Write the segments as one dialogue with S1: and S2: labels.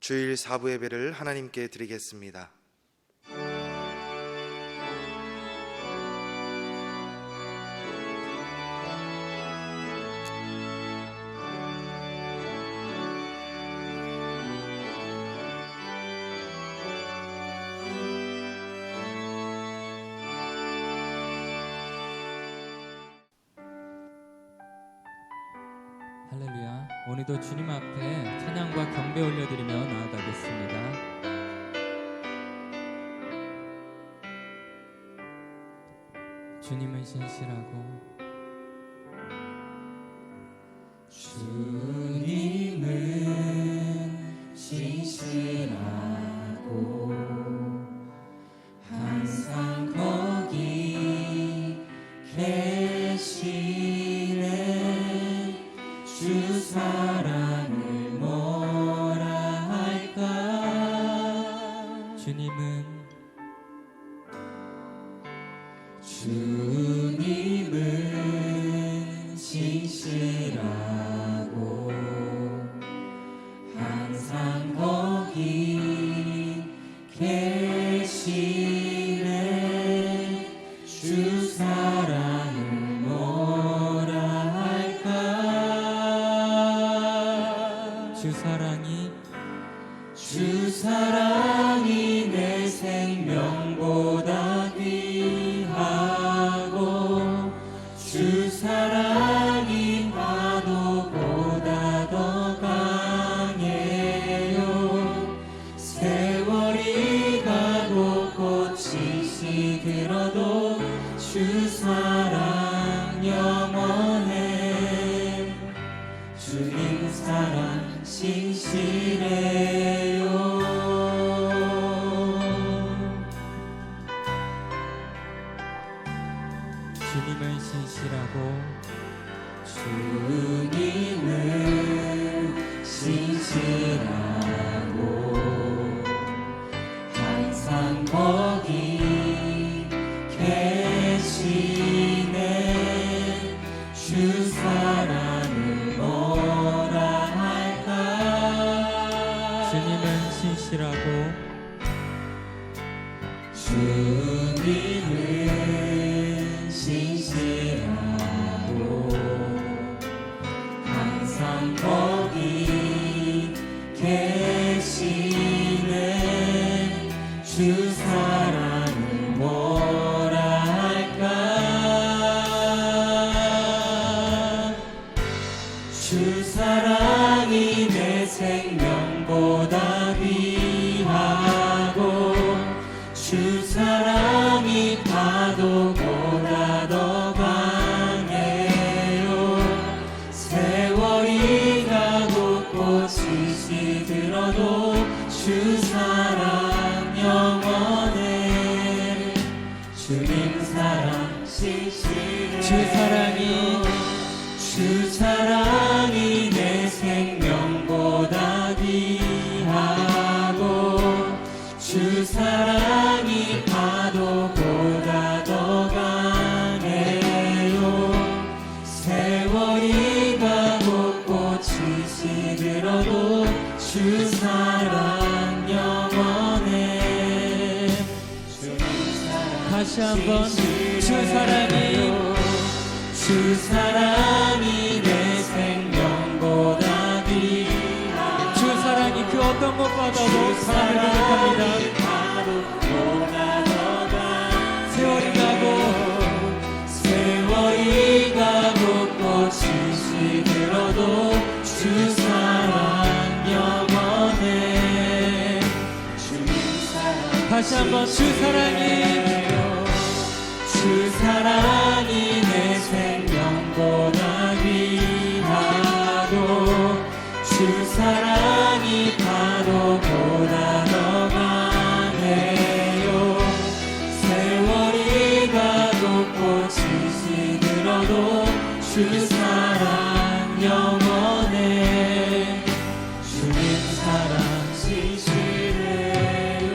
S1: 주일 4부 예배를 하나님께 드리겠습니다.
S2: 할렐루야. 오늘도 주님 앞에 찬양과 경배 올려드리며 나아가겠습니다. 주님은 신실하고
S3: 주님은 신실하고 항상 거기 계시네. 주 사랑을 뭐라 할까. 주님은 신실하고 항상 거기 계시네. 주 사랑을 뭐라 할까. 주 사랑이 내 생명보다 귀하고 주 사랑이 파도보다 더 강해요. 세월이 가고 꽃이 시들어도 주 사랑 영원해. 주님 사랑 신실해요.
S2: 주님은 신실하고
S3: 주님은 신실하고 항상 거기 계시네. 주 사랑을 뭐라 할까.
S2: 주님은 신실하고
S3: 주님은 신실하고 항상 거기 계시네. 주 사랑을 뭐라 할까. 주 사랑이 내 생명보다 귀하고 주 사랑이 파도보다 더 강해요. 세월이 가고 꽃이 시들어도 주 사랑 영원해. 주님 사랑 신실해요. 주 사랑이 내 생명보다 귀하고 주 사랑이 파도보다 더 강해요. 세월이 가고 꽃이 시들어도 주 사랑 영원해. 주님 사랑
S2: 다시 한번
S3: 주 사랑이 내 생명보다 귀하고
S2: 주 사랑이 그 어떤 것보다도 사랑을 고백합니다.
S3: 세월이 가고 꽃이 시들어도 주 사랑 영원해. 주님 사랑
S2: 다시 한번 주
S3: 사랑이 내 생명보다 귀하고 주 사랑이 파도보다 더 강해요. 세월이 가고 꽃이 시들어도 주 사랑 영원해. 주님 사랑 신실해요.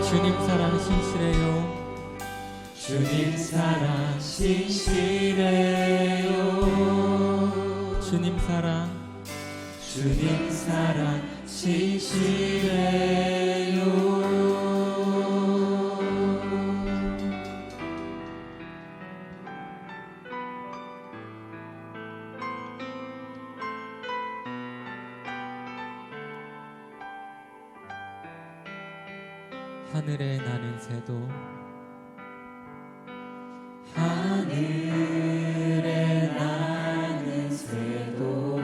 S2: 주님 사랑 신실해요.
S3: 주님 사랑 신실해요.
S2: 주님 사랑
S3: 신실해요.
S2: 하늘에 나는 새도
S3: 하늘에 나는 새도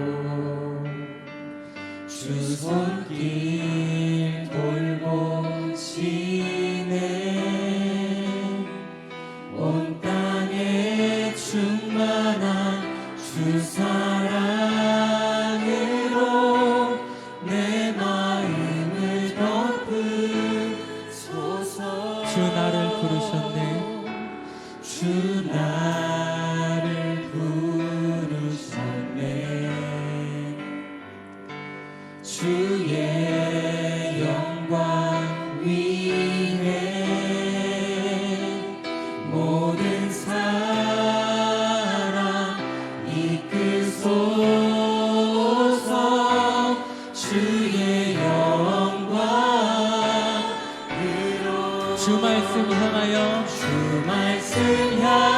S3: 주 손길 돌보시네. 온 땅에 충만한 주 사랑으로 내 마음을 덮으소서.
S2: 주 나를 부르셨네.
S3: 주 나를 부르셨네. 주의 영광 위에 모든 사랑 이끄소서. 주의 영광으로
S2: 주 말씀 향하여
S3: 주 말씀 향하여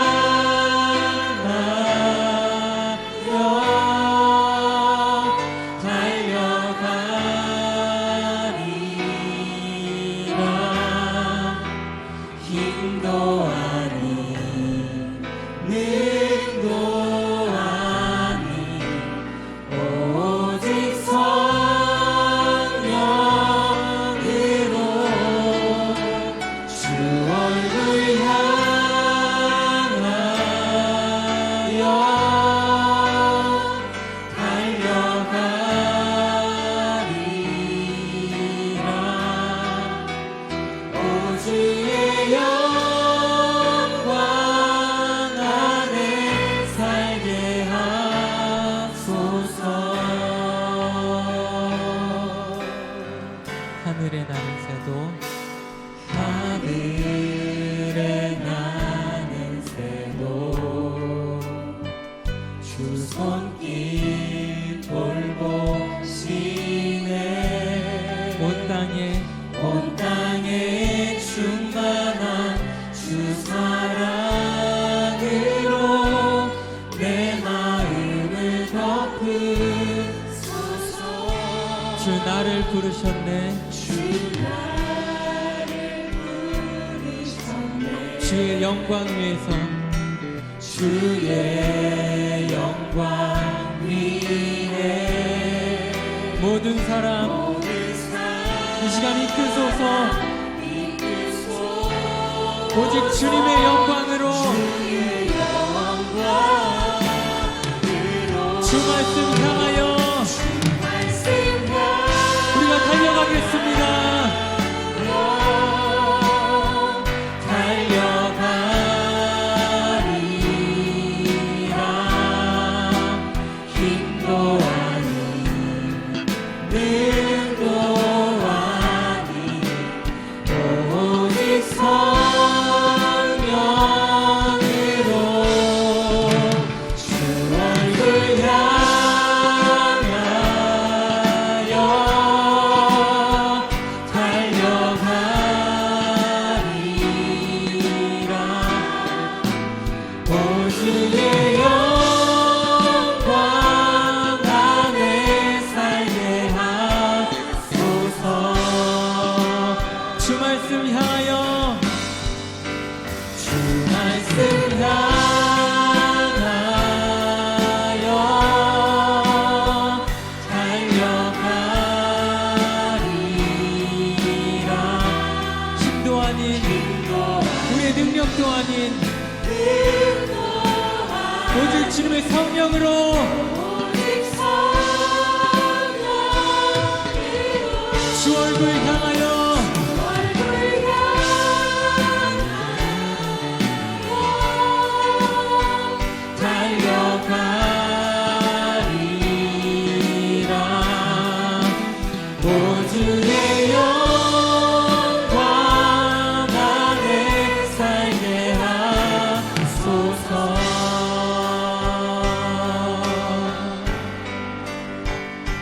S3: 달려가리라. 힘도 아닌 능도 아닌 오직 성령으로 주 얼굴 향하여 달려가리라. 오 주의 영광 안에 살게 하소서.
S2: 하늘에 나는 새도
S3: 하늘에 나는 새도 주 손길 돌보시네. 온 땅에 충만한 주 사랑으로 내 마음을 덮으소서.
S2: 주 나를 부르셨네. 주의 영광 위에서
S3: 주의 영광 위에
S2: 모든 사람 이 시간 이끄소서. 오직 주님의 영광으로 주 말씀 향하여 우리가 달려가겠습니다.
S3: 달려가리라. 힘도 아닌 능도 아닌 오직 성령으로 주 얼굴 향하여 달려가리라. 오 주의 영광 안에 살게 하소서.
S2: 주 말씀 향하여
S3: 주 말씀 향하여 달려가리라.
S2: 힘도 아닌 우리의 능력도 아닌 오직 주님의 성령으로 주 얼굴 향하여
S3: 달려가리라. 오 주의 영광 안에 살게 하소서.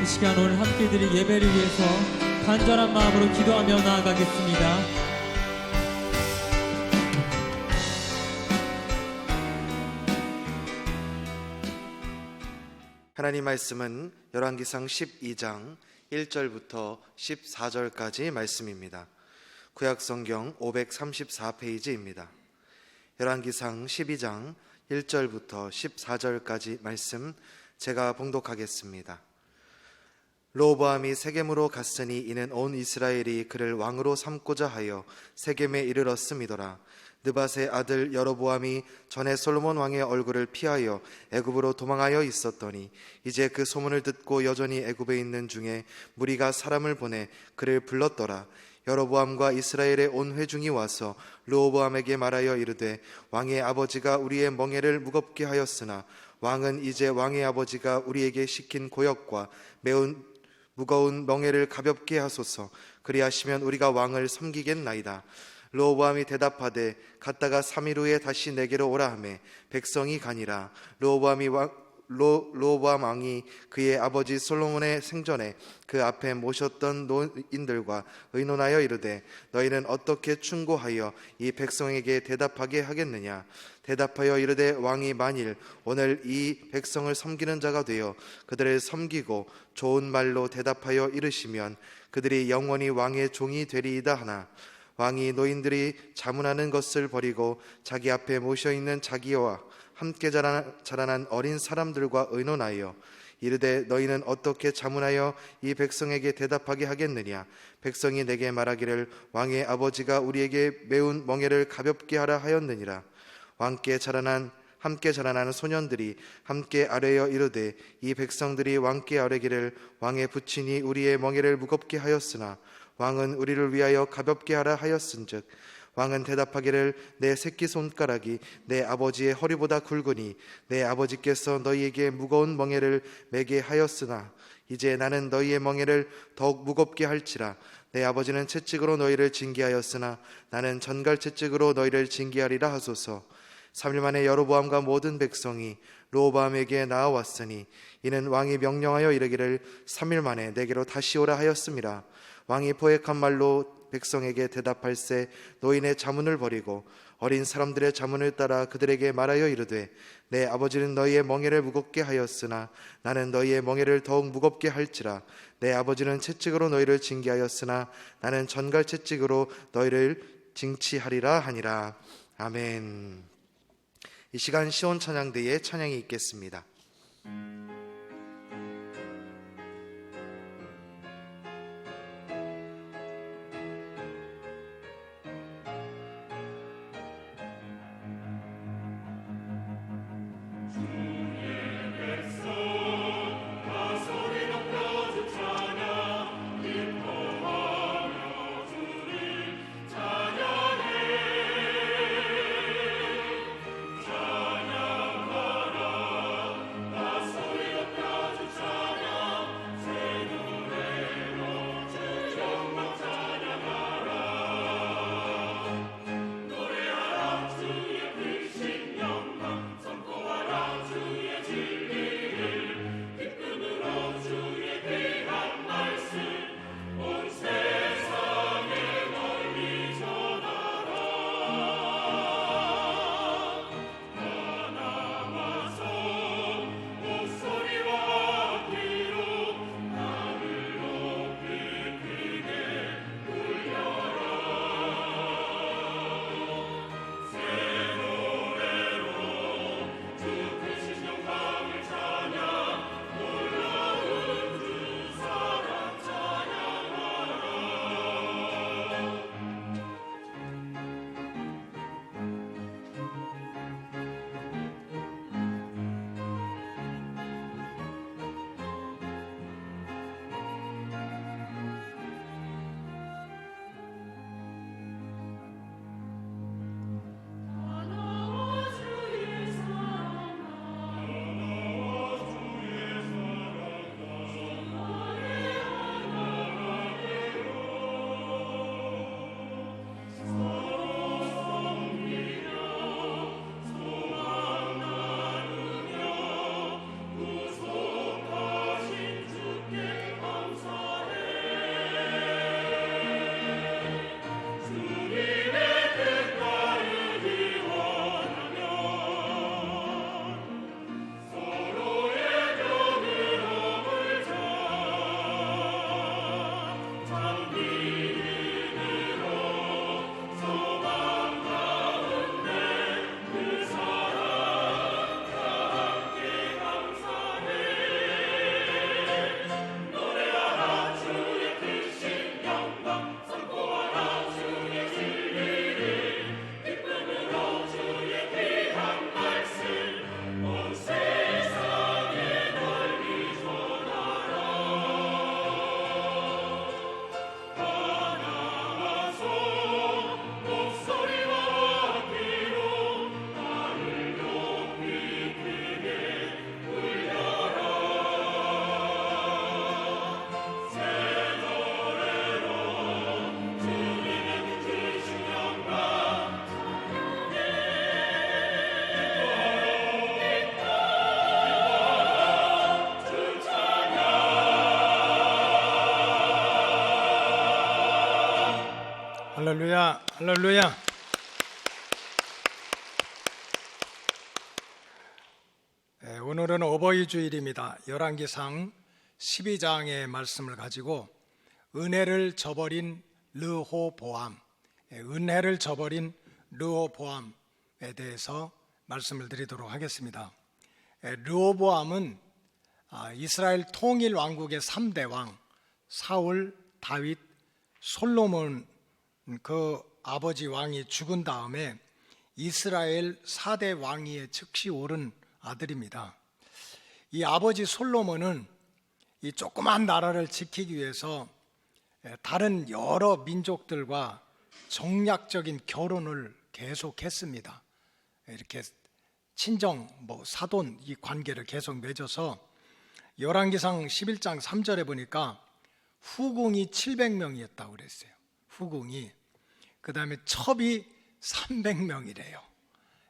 S2: 이 시간 오늘 함께 드릴 예배를 위해서 간절한 마음으로 기도하며 나아가겠습니다.
S1: 하나님 말씀은 열왕기상 12장 1절부터 14절까지 말씀입니다. 구약성경 534페이지입니다. 열왕기상 12장 1절부터 14절까지 말씀 제가 봉독하겠습니다. 르호보암이 세겜으로 갔으니 이는 온 이스라엘이 그를 왕으로 삼고자 하여 세겜에 이르렀음이더라. 느밧의 아들 여로보암이 전에 솔로몬 왕의 얼굴을 피하여 애굽으로 도망하여 있었더니 이제 그 소문을 듣고 여전히 애굽에 있는 중에 무리가 사람을 보내 그를 불렀더라. 여로보암과 이스라엘의 온 회중이 와서 르호보암에게 말하여 이르되 왕의 아버지가 우리의 멍에를 무겁게 하였으나 왕은 이제 왕의 아버지가 우리에게 시킨 고역과 매우 무거운 멍에를 가볍게 하소서. 그리하시면 우리가 왕을 섬기겠나이다. 르호보암이 대답하되 갔다가 3일 후에 다시 내게로 오라 하매 백성이 가니라. 르호보암 왕이 그의 아버지 솔로몬의 생전에 그 앞에 모셨던 노인들과 의논하여 이르되 너희는 어떻게 충고하여 이 백성에게 대답하게 하겠느냐. 대답하여 이르되 왕이 만일 오늘 이 백성을 섬기는 자가 되어 그들을 섬기고 좋은 말로 대답하여 이르시면 그들이 영원히 왕의 종이 되리이다 하나 왕이 노인들이 자문하는 것을 버리고 자기 앞에 모셔있는 자기와 함께 자라난 어린 사람들과 의논하여 이르되 너희는 어떻게 자문하여 이 백성에게 대답하게 하겠느냐. 백성이 내게 말하기를 왕의 아버지가 우리에게 매운 멍에를 가볍게 하라 하였느니라. 함께 자라나는 소년들이 함께 아뢰어 이르되 이 백성들이 왕께 아뢰기를 왕의 부친이 우리의 멍에를 무겁게 하였으나 왕은 우리를 위하여 가볍게 하라 하였은즉 왕은 대답하기를 내 새끼손가락이 내 아버지의 허리보다 굵으니 내 아버지께서 너희에게 무거운 멍에를 매게 하였으나 이제 나는 너희의 멍에를 더욱 무겁게 할지라. 내 아버지는 채찍으로 너희를 징계하였으나 나는 전갈 채찍으로 너희를 징계하리라 하소서. 3일 만에 여로보암과 모든 백성이 르호보암에게 나아왔으니 이는 왕이 명령하여 이르기를 3일 만에 내게로 다시 오라 하였음이라. 왕이 포획한 말로 백성에게 대답할세 노인의 자문을 버리고 어린 사람들의 자문을 따라 그들에게 말하여 이르되 내 아버지는 너희의 멍에를 무겁게 하였으나 나는 너희의 멍에를 더욱 무겁게 할지라. 내 아버지는 채찍으로 너희를 징계하였으나 나는 전갈 채찍으로 너희를 징치하리라 하니라. 아멘. 이 시간 시온 찬양대에 찬양이 있겠습니다.
S3: 찬양하라 나 소리
S4: 할렐루야, 할렐루야. 오늘은 어버이 주일입니다. 열왕기상 12장의 말씀을 가지고 은혜를 저버린 르호보암, 은혜를 저버린 르호보암에 대해서 말씀을 드리도록 하겠습니다. 르호보암은 이스라엘 통일 왕국의 3대 왕 사울, 다윗, 솔로몬 그 아버지 왕이 죽은 다음에 이스라엘 4대 왕위에 즉시 오른 아들입니다. 이 아버지 솔로몬은 이 조그만 나라를 지키기 위해서 다른 여러 민족들과 정략적인 결혼을 계속했습니다. 이렇게 친정, 사돈 이 관계를 계속 맺어서 열왕기상 11장 3절에 보니까 후궁이 700명이었다고 그랬어요. 후궁이. 그 다음에 첩이 300명이래요.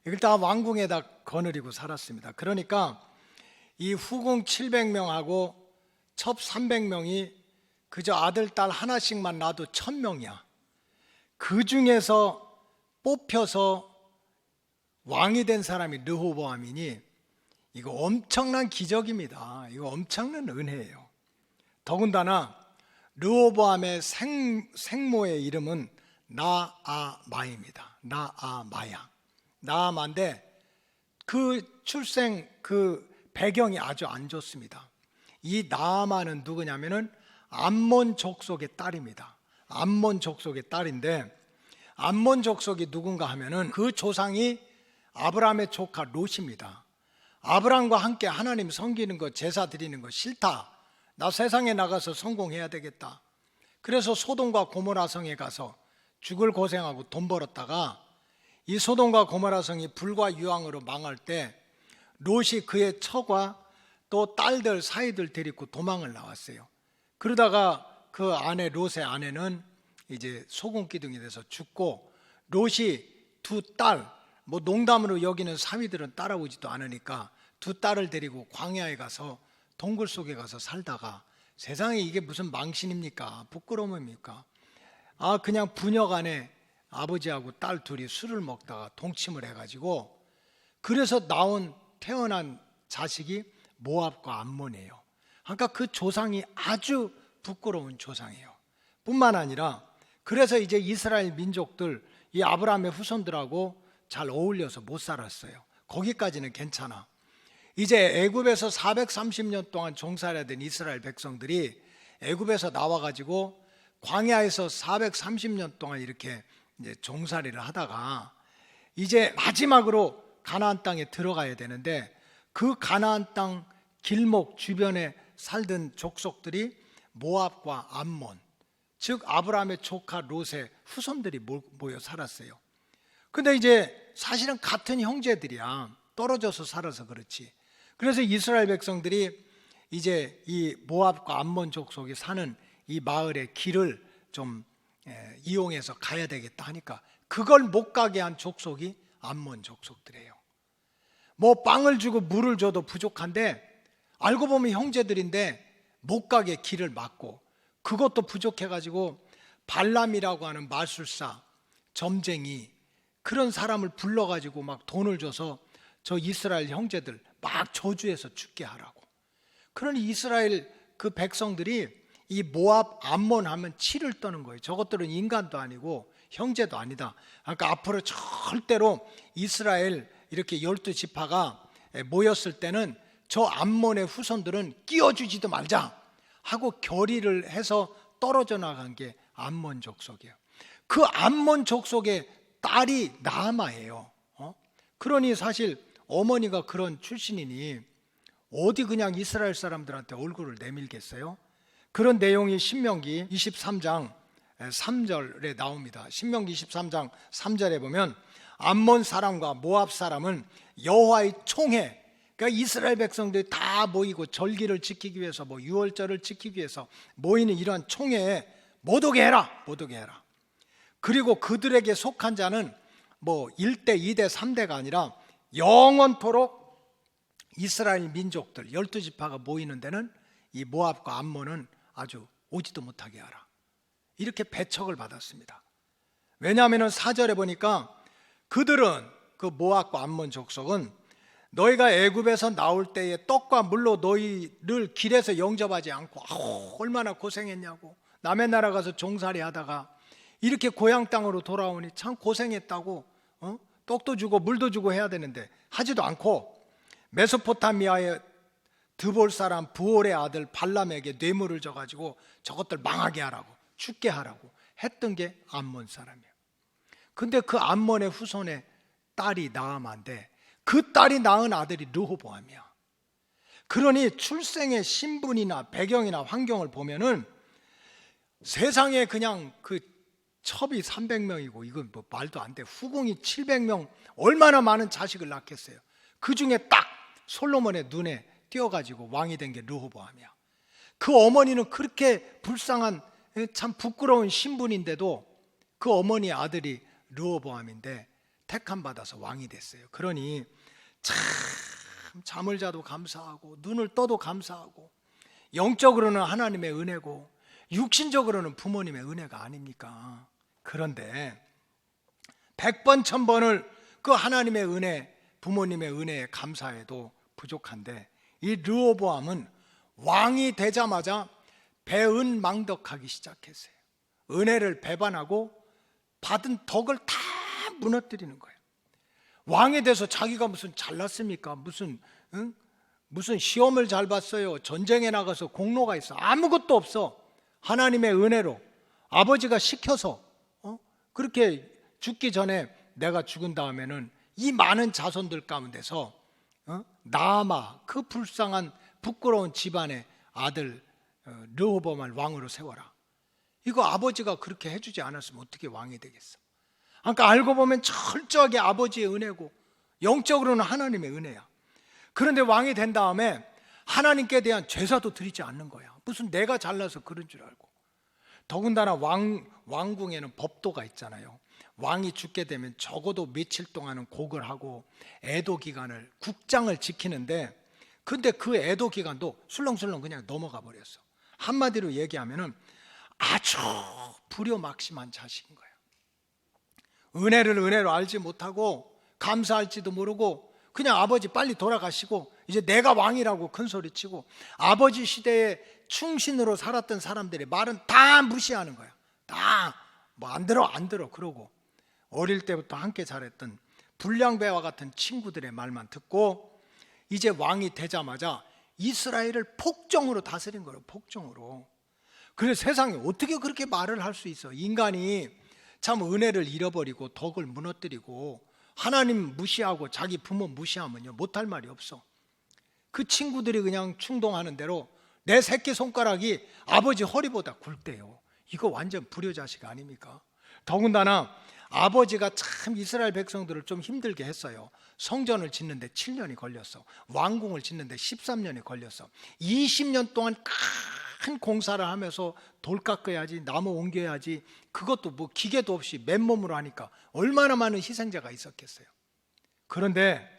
S4: 이걸 다 왕궁에다 거느리고 살았습니다. 그러니까 이 후궁 700명하고 첩 300명이 그저 아들, 딸 하나씩만 낳아도 1000명이야. 그 중에서 뽑혀서 왕이 된 사람이 르호보암이니 이거 엄청난 기적입니다. 이거 엄청난 은혜예요. 더군다나 르호보암의 생모의 이름은 나아마입니다. 나아마야. 나아마인데 그 출생 그 배경이 아주 안 좋습니다. 이 나아마는 누구냐면은 암몬 족속의 딸입니다. 암몬 족속의 딸인데 암몬 족속이 누군가 하면은 그 조상이 아브라함의 조카 롯입니다. 아브라함과 함께 하나님 섬기는 거, 제사 드리는 거 싫다. 나 세상에 나가서 성공해야 되겠다. 그래서 소돔과 고모라 성에 가서 죽을 고생하고 돈 벌었다가 이 소돔과 고모라 성이 불과 유황으로 망할 때 롯이 그의 처과 또 딸들 사이들 데리고 도망을 나왔어요. 그러다가 그 아내 롯의 아내는 이제 소금기둥이 돼서 죽고 롯이 두 딸, 농담으로 여기는 사위들은 따라오지도 않으니까 두 딸을 데리고 광야에 가서 동굴 속에 가서 살다가 세상에 이게 무슨 망신입니까? 부끄러움입니까? 그냥 부녀 간에 아버지하고 딸 둘이 술을 먹다가 동침을 해가지고 그래서 태어난 자식이 모압과 암몬이에요. 그러니까 그 조상이 아주 부끄러운 조상이에요. 뿐만 아니라 그래서 이제 이스라엘 민족들 이 아브라함의 후손들하고 잘 어울려서 못 살았어요. 거기까지는 괜찮아. 이제 애굽에서 430년 동안 종살이야 된 이스라엘 백성들이 애굽에서 나와가지고 광야에서 430년 동안 이렇게 이제 종살이를 하다가 이제 마지막으로 가나안 땅에 들어가야 되는데 그 가나안 땅 길목 주변에 살던 족속들이 모압과 암몬, 즉 아브라함의 조카 롯의 후손들이 모여 살았어요. 근데 이제 사실은 같은 형제들이야. 떨어져서 살아서 그렇지. 그래서 이스라엘 백성들이 이제 이 모압과 암몬 족속이 사는 이 마을의 길을 좀 이용해서 가야 되겠다 하니까 그걸 못 가게 한 족속이 암몬 족속들이에요. 빵을 주고 물을 줘도 부족한데 알고 보면 형제들인데 못 가게 길을 막고 그것도 부족해가지고 발람이라고 하는 마술사, 점쟁이 그런 사람을 불러가지고 막 돈을 줘서 저 이스라엘 형제들 막 저주해서 죽게 하라고. 그러니 이스라엘 그 백성들이 이 모압, 암몬 하면 치를 떠는 거예요. 저것들은 인간도 아니고 형제도 아니다. 그러니까 앞으로 절대로 이스라엘 이렇게 12지파가 모였을 때는 저 암몬의 후손들은 끼워주지도 말자 하고 결의를 해서 떨어져 나간 게 암몬 족속이에요. 그 암몬 족속의 딸이 나아마예요. 그러니 사실 어머니가 그런 출신이니 어디 그냥 이스라엘 사람들한테 얼굴을 내밀겠어요? 그런 내용이 신명기 23장 3절에 나옵니다. 신명기 23장 3절에 보면 암몬 사람과 모압 사람은 여호와의 총회, 그러니까 이스라엘 백성들이 다 모이고 절기를 지키기 위해서 유월절을 지키기 위해서 모이는 이러한 총회에 못 오게 해라. 그리고 그들에게 속한 자는 1대, 2대, 3대가 아니라 영원토록 이스라엘 민족들 12지파가 모이는 데는 이 모압과 암몬은 아주 오지도 못하게 하라. 이렇게 배척을 받았습니다. 왜냐하면 4절에 보니까 그들은, 그 모압과 암몬 족속은 너희가 애굽에서 나올 때에 떡과 물로 너희를 길에서 영접하지 않고 얼마나 고생했냐고, 남의 나라 가서 종살이 하다가 이렇게 고향 땅으로 돌아오니 참 고생했다고, 떡도 주고 물도 주고 해야 되는데 하지도 않고, 메소포타미아의 드볼 사람 부올의 아들 발람에게 뇌물을 줘가지고 저것들 망하게 하라고, 죽게 하라고 했던 게 암몬 사람이에요. 근데 그 암몬의 후손의 딸이 나아만데 그 딸이 낳은 아들이 르호보암이야. 그러니 출생의 신분이나 배경이나 환경을 보면은 세상에 그냥 그 첩이 300명이고 이건 뭐 말도 안 돼. 후궁이 700명, 얼마나 많은 자식을 낳겠어요. 그 중에 딱 솔로몬의 눈에 띄어가지고 왕이 된 게 르호보암이야. 그 어머니는 그렇게 불쌍한, 참 부끄러운 신분인데도 그 어머니의 아들이 르호보암인데 택함 받아서 왕이 됐어요. 그러니 참 잠을 자도 감사하고 눈을 떠도 감사하고, 영적으로는 하나님의 은혜고 육신적으로는 부모님의 은혜가 아닙니까? 그런데 100번 1000번을 그 하나님의 은혜, 부모님의 은혜에 감사해도 부족한데, 이 르호보암은 왕이 되자마자 배은망덕하기 시작했어요. 은혜를 배반하고 받은 덕을 다 무너뜨리는 거예요. 왕이 돼서 자기가 무슨 잘났습니까? 무슨 시험을 잘 봤어요? 전쟁에 나가서 공로가 있어? 아무것도 없어. 하나님의 은혜로 아버지가 시켜서 그렇게 죽기 전에 내가 죽은 다음에는 이 많은 자손들 가운데서 나아마, 그 불쌍한 부끄러운 집안의 아들 르호보암을 왕으로 세워라. 이거 아버지가 그렇게 해주지 않았으면 어떻게 왕이 되겠어? 그러니까 알고 보면 철저하게 아버지의 은혜고 영적으로는 하나님의 은혜야. 그런데 왕이 된 다음에 하나님께 대한 제사도 드리지 않는 거야. 무슨 내가 잘나서 그런 줄 알고. 더군다나 왕궁에는 법도가 있잖아요. 왕이 죽게 되면 적어도 며칠 동안은 곡을 하고 애도 기간을, 국장을 지키는데, 근데 그 애도 기간도 술렁술렁 그냥 넘어가 버렸어. 한마디로 얘기하면은 아주 불효막심한 자식인 거예요. 은혜를 은혜로 알지 못하고 감사할지도 모르고 그냥 아버지 빨리 돌아가시고 이제 내가 왕이라고 큰소리치고, 아버지 시대에 충신으로 살았던 사람들의 말은 다 무시하는 거야. 다 뭐 안 들어 그러고, 어릴 때부터 함께 자랐던 불량배와 같은 친구들의 말만 듣고 이제 왕이 되자마자 이스라엘을 폭정으로 다스린 거예요. 폭정으로. 그래서 세상에 어떻게 그렇게 말을 할 수 있어? 인간이 참 은혜를 잃어버리고 덕을 무너뜨리고 하나님 무시하고 자기 부모 무시하면요 못할 말이 없어. 그 친구들이 그냥 충동하는 대로 내 새끼손가락이 아버지 허리보다 굵대요. 이거 완전 불효자식 아닙니까? 더군다나 아버지가 참 이스라엘 백성들을 좀 힘들게 했어요. 성전을 짓는데 7년이 걸렸어. 왕궁을 짓는데 13년이 걸렸어. 20년 동안 큰 공사를 하면서 돌 깎아야지, 나무 옮겨야지, 그것도 뭐 기계도 없이 맨몸으로 하니까 얼마나 많은 희생자가 있었겠어요. 그런데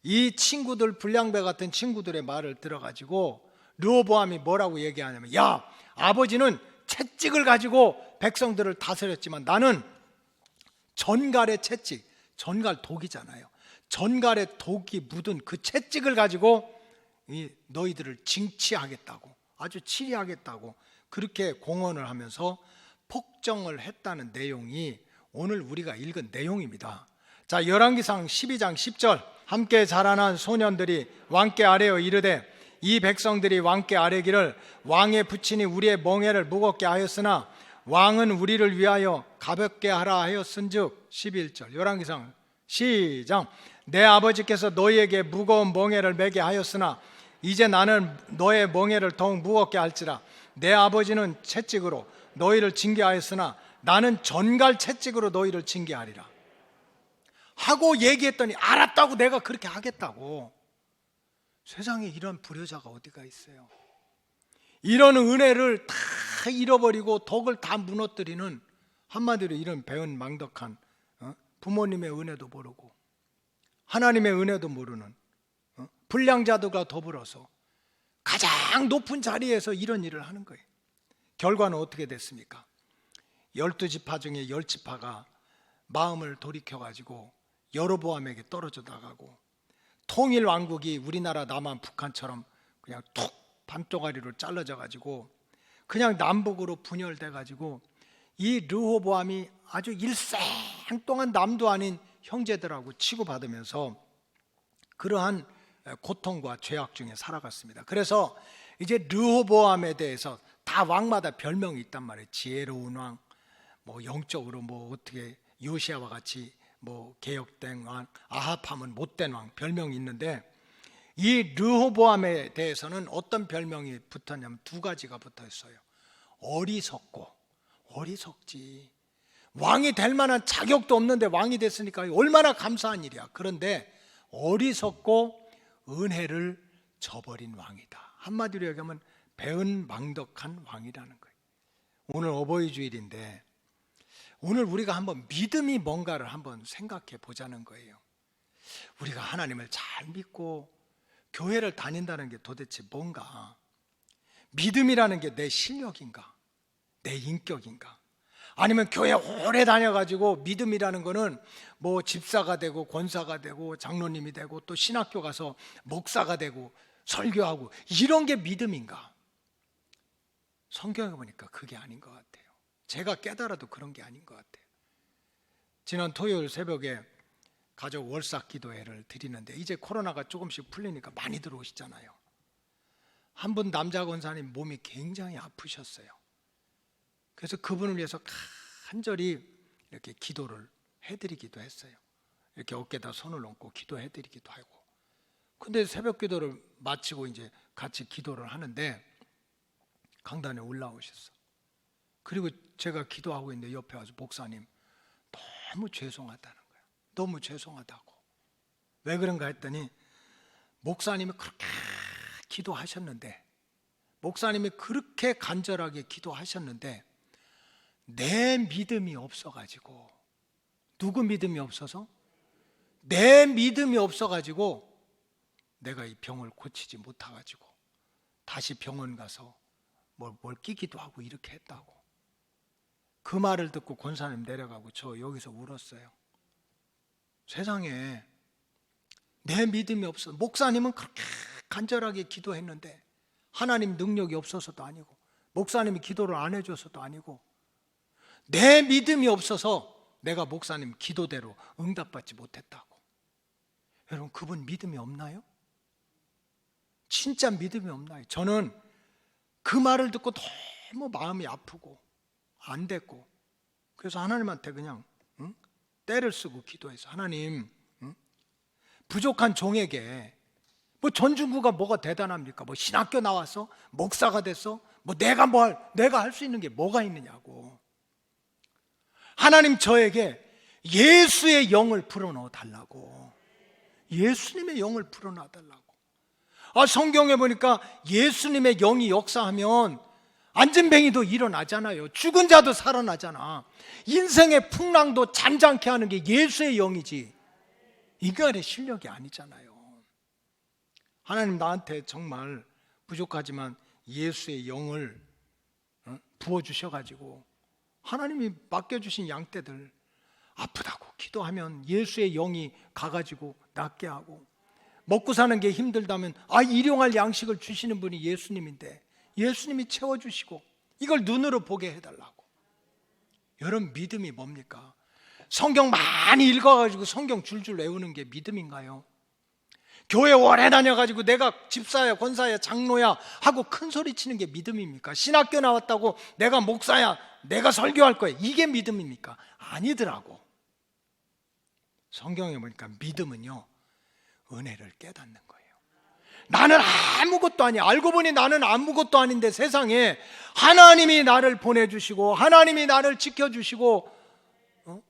S4: 이 친구들, 불량배 같은 친구들의 말을 들어가지고 르호보암이 뭐라고 얘기하냐면, 야, 아버지는 채찍을 가지고 백성들을 다스렸지만 나는 전갈의 채찍, 전갈 독이잖아요. 전갈의 독이 묻은 그 채찍을 가지고 너희들을 징치하겠다고, 아주 치리하겠다고 그렇게 공언을 하면서 폭정을 했다는 내용이 오늘 우리가 읽은 내용입니다. 자, 열왕기상 12장 10절, 함께 자라난 소년들이 왕께 아뢰어 이르되 이 백성들이 왕께 아뢰기를 왕의 부친이 우리의 멍에를 무겁게 하였으나 왕은 우리를 위하여 가볍게 하라 하였은즉. 11절 열왕기상 시작. 내 아버지께서 너희에게 무거운 멍에를 매게 하였으나 이제 나는 너의 멍에를 더욱 무겁게 할지라. 내 아버지는 채찍으로 너희를 징계하였으나 나는 전갈 채찍으로 너희를 징계하리라 하고 얘기했더니, 알았다고, 내가 그렇게 하겠다고. 세상에 이런 불효자가 어디가 있어요? 이런 은혜를 다 잃어버리고 덕을 다 무너뜨리는, 한마디로 이런 배은망덕한, 부모님의 은혜도 모르고 하나님의 은혜도 모르는 불량자들과 더불어서 가장 높은 자리에서 이런 일을 하는 거예요. 결과는 어떻게 됐습니까? 12지파 중에 10지파가 마음을 돌이켜가지고 여로보암에게 떨어져 나가고, 통일 왕국이 우리나라 남한 북한처럼 그냥 툭 반쪽아리로 잘라져 가지고 그냥 남북으로 분열돼 가지고 이 르호보암이 아주 일생 동안 남도 아닌 형제들하고 치고받으면서 그러한 고통과 죄악 중에 살아갔습니다. 그래서 이제 르호보암에 대해서 다 왕마다 별명이 있단 말이에요. 지혜로운 왕, 뭐 영적으로 뭐 어떻게 요시아와 같이 뭐 개혁된 왕, 아합하면 못된 왕, 별명이 있는데, 이 르호보암에 대해서는 어떤 별명이 붙었냐면 두 가지가 붙어 있어요. 어리석고, 어리석지, 왕이 될 만한 자격도 없는데 왕이 됐으니까 얼마나 감사한 일이야. 그런데 어리석고 은혜를 저버린 왕이다. 한마디로 얘기하면 배은망덕한 왕이라는 거예요. 오늘 어버이 주일인데 오늘 우리가 한번 믿음이 뭔가를 한번 생각해 보자는 거예요. 우리가 하나님을 잘 믿고 교회를 다닌다는 게 도대체 뭔가? 믿음이라는 게 내 실력인가? 내 인격인가? 아니면 교회 오래 다녀가지고 믿음이라는 거는 뭐 집사가 되고 권사가 되고 장로님이 되고 또 신학교 가서 목사가 되고 설교하고 이런 게 믿음인가? 성경에 보니까 그게 아닌 것 같아요. 제가 깨달아도 그런 게 아닌 것 같아요. 지난 토요일 새벽에 가족 월삭 기도회를 드리는데 이제 코로나가 조금씩 풀리니까 많이 들어오시잖아요. 한 분 남자 권사님 몸이 굉장히 아프셨어요. 그래서 그분을 위해서 간절히 이렇게 기도를 해드리기도 했어요. 이렇게 어깨에다 손을 얹고 기도해드리기도 하고. 근데 새벽 기도를 마치고 이제 같이 기도를 하는데 강단에 올라오셨어. 그리고 제가 기도하고 있는데 옆에 와서 목사님 너무 죄송하다는 거예요. 너무 죄송하다고. 왜 그런가 했더니 목사님이 그렇게 기도하셨는데, 목사님이 그렇게 간절하게 기도하셨는데 내 믿음이 없어가지고. 누구 믿음이 없어서? 내 믿음이 없어가지고 내가 이 병을 고치지 못해가지고 다시 병원 가서 뭘 끼기도 하고 이렇게 했다고. 그 말을 듣고 권사님 내려가고 저 여기서 울었어요. 세상에 내 믿음이 없어. 목사님은 그렇게 간절하게 기도했는데 하나님 능력이 없어서도 아니고 목사님이 기도를 안 해줘서도 아니고 내 믿음이 없어서 내가 목사님 기도대로 응답받지 못했다고. 여러분 그분 믿음이 없나요? 진짜 믿음이 없나요? 저는 그 말을 듣고 너무 마음이 아프고 안 됐고, 그래서 하나님한테 그냥 때를 쓰고 기도해서 하나님 부족한 종에게 뭐 전중구가 뭐가 대단합니까? 뭐 신학교 나와서 목사가 됐어? 뭐 내가 할 수 있는 게 뭐가 있느냐고. 하나님 저에게 예수의 영을 불어넣어 달라고. 예수님의 영을 불어넣어 달라고. 성경에 보니까 예수님의 영이 역사하면 안진뱅이도 일어나잖아요. 죽은 자도 살아나잖아. 인생의 풍랑도 잔잔케 하는 게 예수의 영이지 인간의 실력이 아니잖아요. 하나님 나한테 정말 부족하지만 예수의 영을 부어주셔가지고 하나님이 맡겨주신 양떼들 아프다고 기도하면 예수의 영이 가가지고 낫게 하고, 먹고 사는 게 힘들다면 일용할 양식을 주시는 분이 예수님인데 예수님이 채워주시고 이걸 눈으로 보게 해달라고. 여러분 믿음이 뭡니까? 성경 많이 읽어가지고 성경 줄줄 외우는 게 믿음인가요? 교회 오래 다녀가지고 내가 집사야 권사야 장로야 하고 큰 소리 치는 게 믿음입니까? 신학교 나왔다고 내가 목사야 내가 설교할 거야 이게 믿음입니까? 아니더라고. 성경에 보니까 믿음은요 은혜를 깨닫는 거예요. 나는 아무것도 아니야. 알고 보니 나는 아무것도 아닌데 세상에 하나님이 나를 보내주시고 하나님이 나를 지켜주시고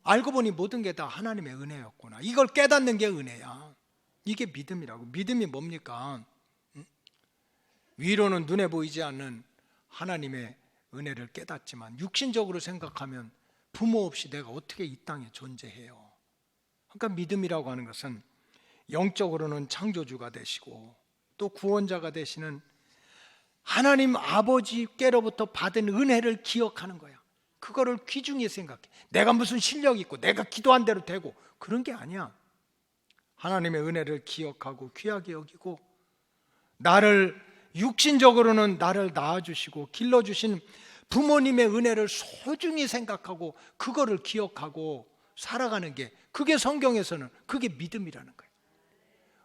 S4: 알고 보니 모든 게 다 하나님의 은혜였구나. 이걸 깨닫는 게 은혜야. 이게 믿음이라고. 믿음이 뭡니까? 위로는 눈에 보이지 않는 하나님의 은혜를 깨닫지만 육신적으로 생각하면 부모 없이 내가 어떻게 이 땅에 존재해요. 그러니까 믿음이라고 하는 것은 영적으로는 창조주가 되시고 또 구원자가 되시는 하나님 아버지께로부터 받은 은혜를 기억하는 거야. 그거를 귀중히 생각해. 내가 무슨 실력이 있고 내가 기도한 대로 되고 그런 게 아니야. 하나님의 은혜를 기억하고 귀하게 여기고, 나를 육신적으로는 나를 낳아주시고 길러주신 부모님의 은혜를 소중히 생각하고 그거를 기억하고 살아가는 게, 그게 성경에서는 그게 믿음이라는 거예요.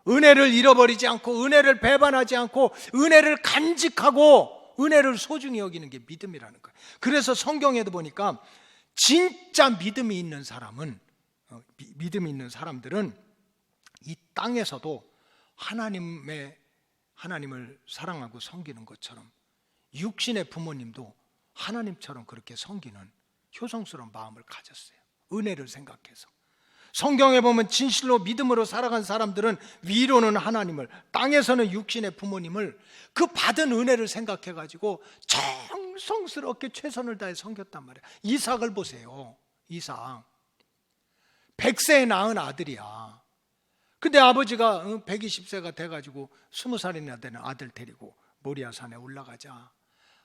S4: 은혜를 잃어버리지 않고 은혜를 배반하지 않고 은혜를 간직하고 은혜를 소중히 여기는 게 믿음이라는 거예요. 그래서 성경에도 보니까 진짜 믿음이 있는 사람은, 믿음이 있는 사람들은 이 땅에서도 하나님을 사랑하고 섬기는 것처럼 육신의 부모님도 하나님처럼 그렇게 섬기는 효성스러운 마음을 가졌어요. 은혜를 생각해서. 성경에 보면 진실로 믿음으로 살아간 사람들은 위로는 하나님을, 땅에서는 육신의 부모님을 그 받은 은혜를 생각해 가지고 정성스럽게 최선을 다해 섬겼단 말이에요. 이삭을 보세요. 이삭 100세에 낳은 아들이야. 근데 아버지가 120세가 돼가지고 20살이나 되는 아들 데리고 모리아산에 올라가자,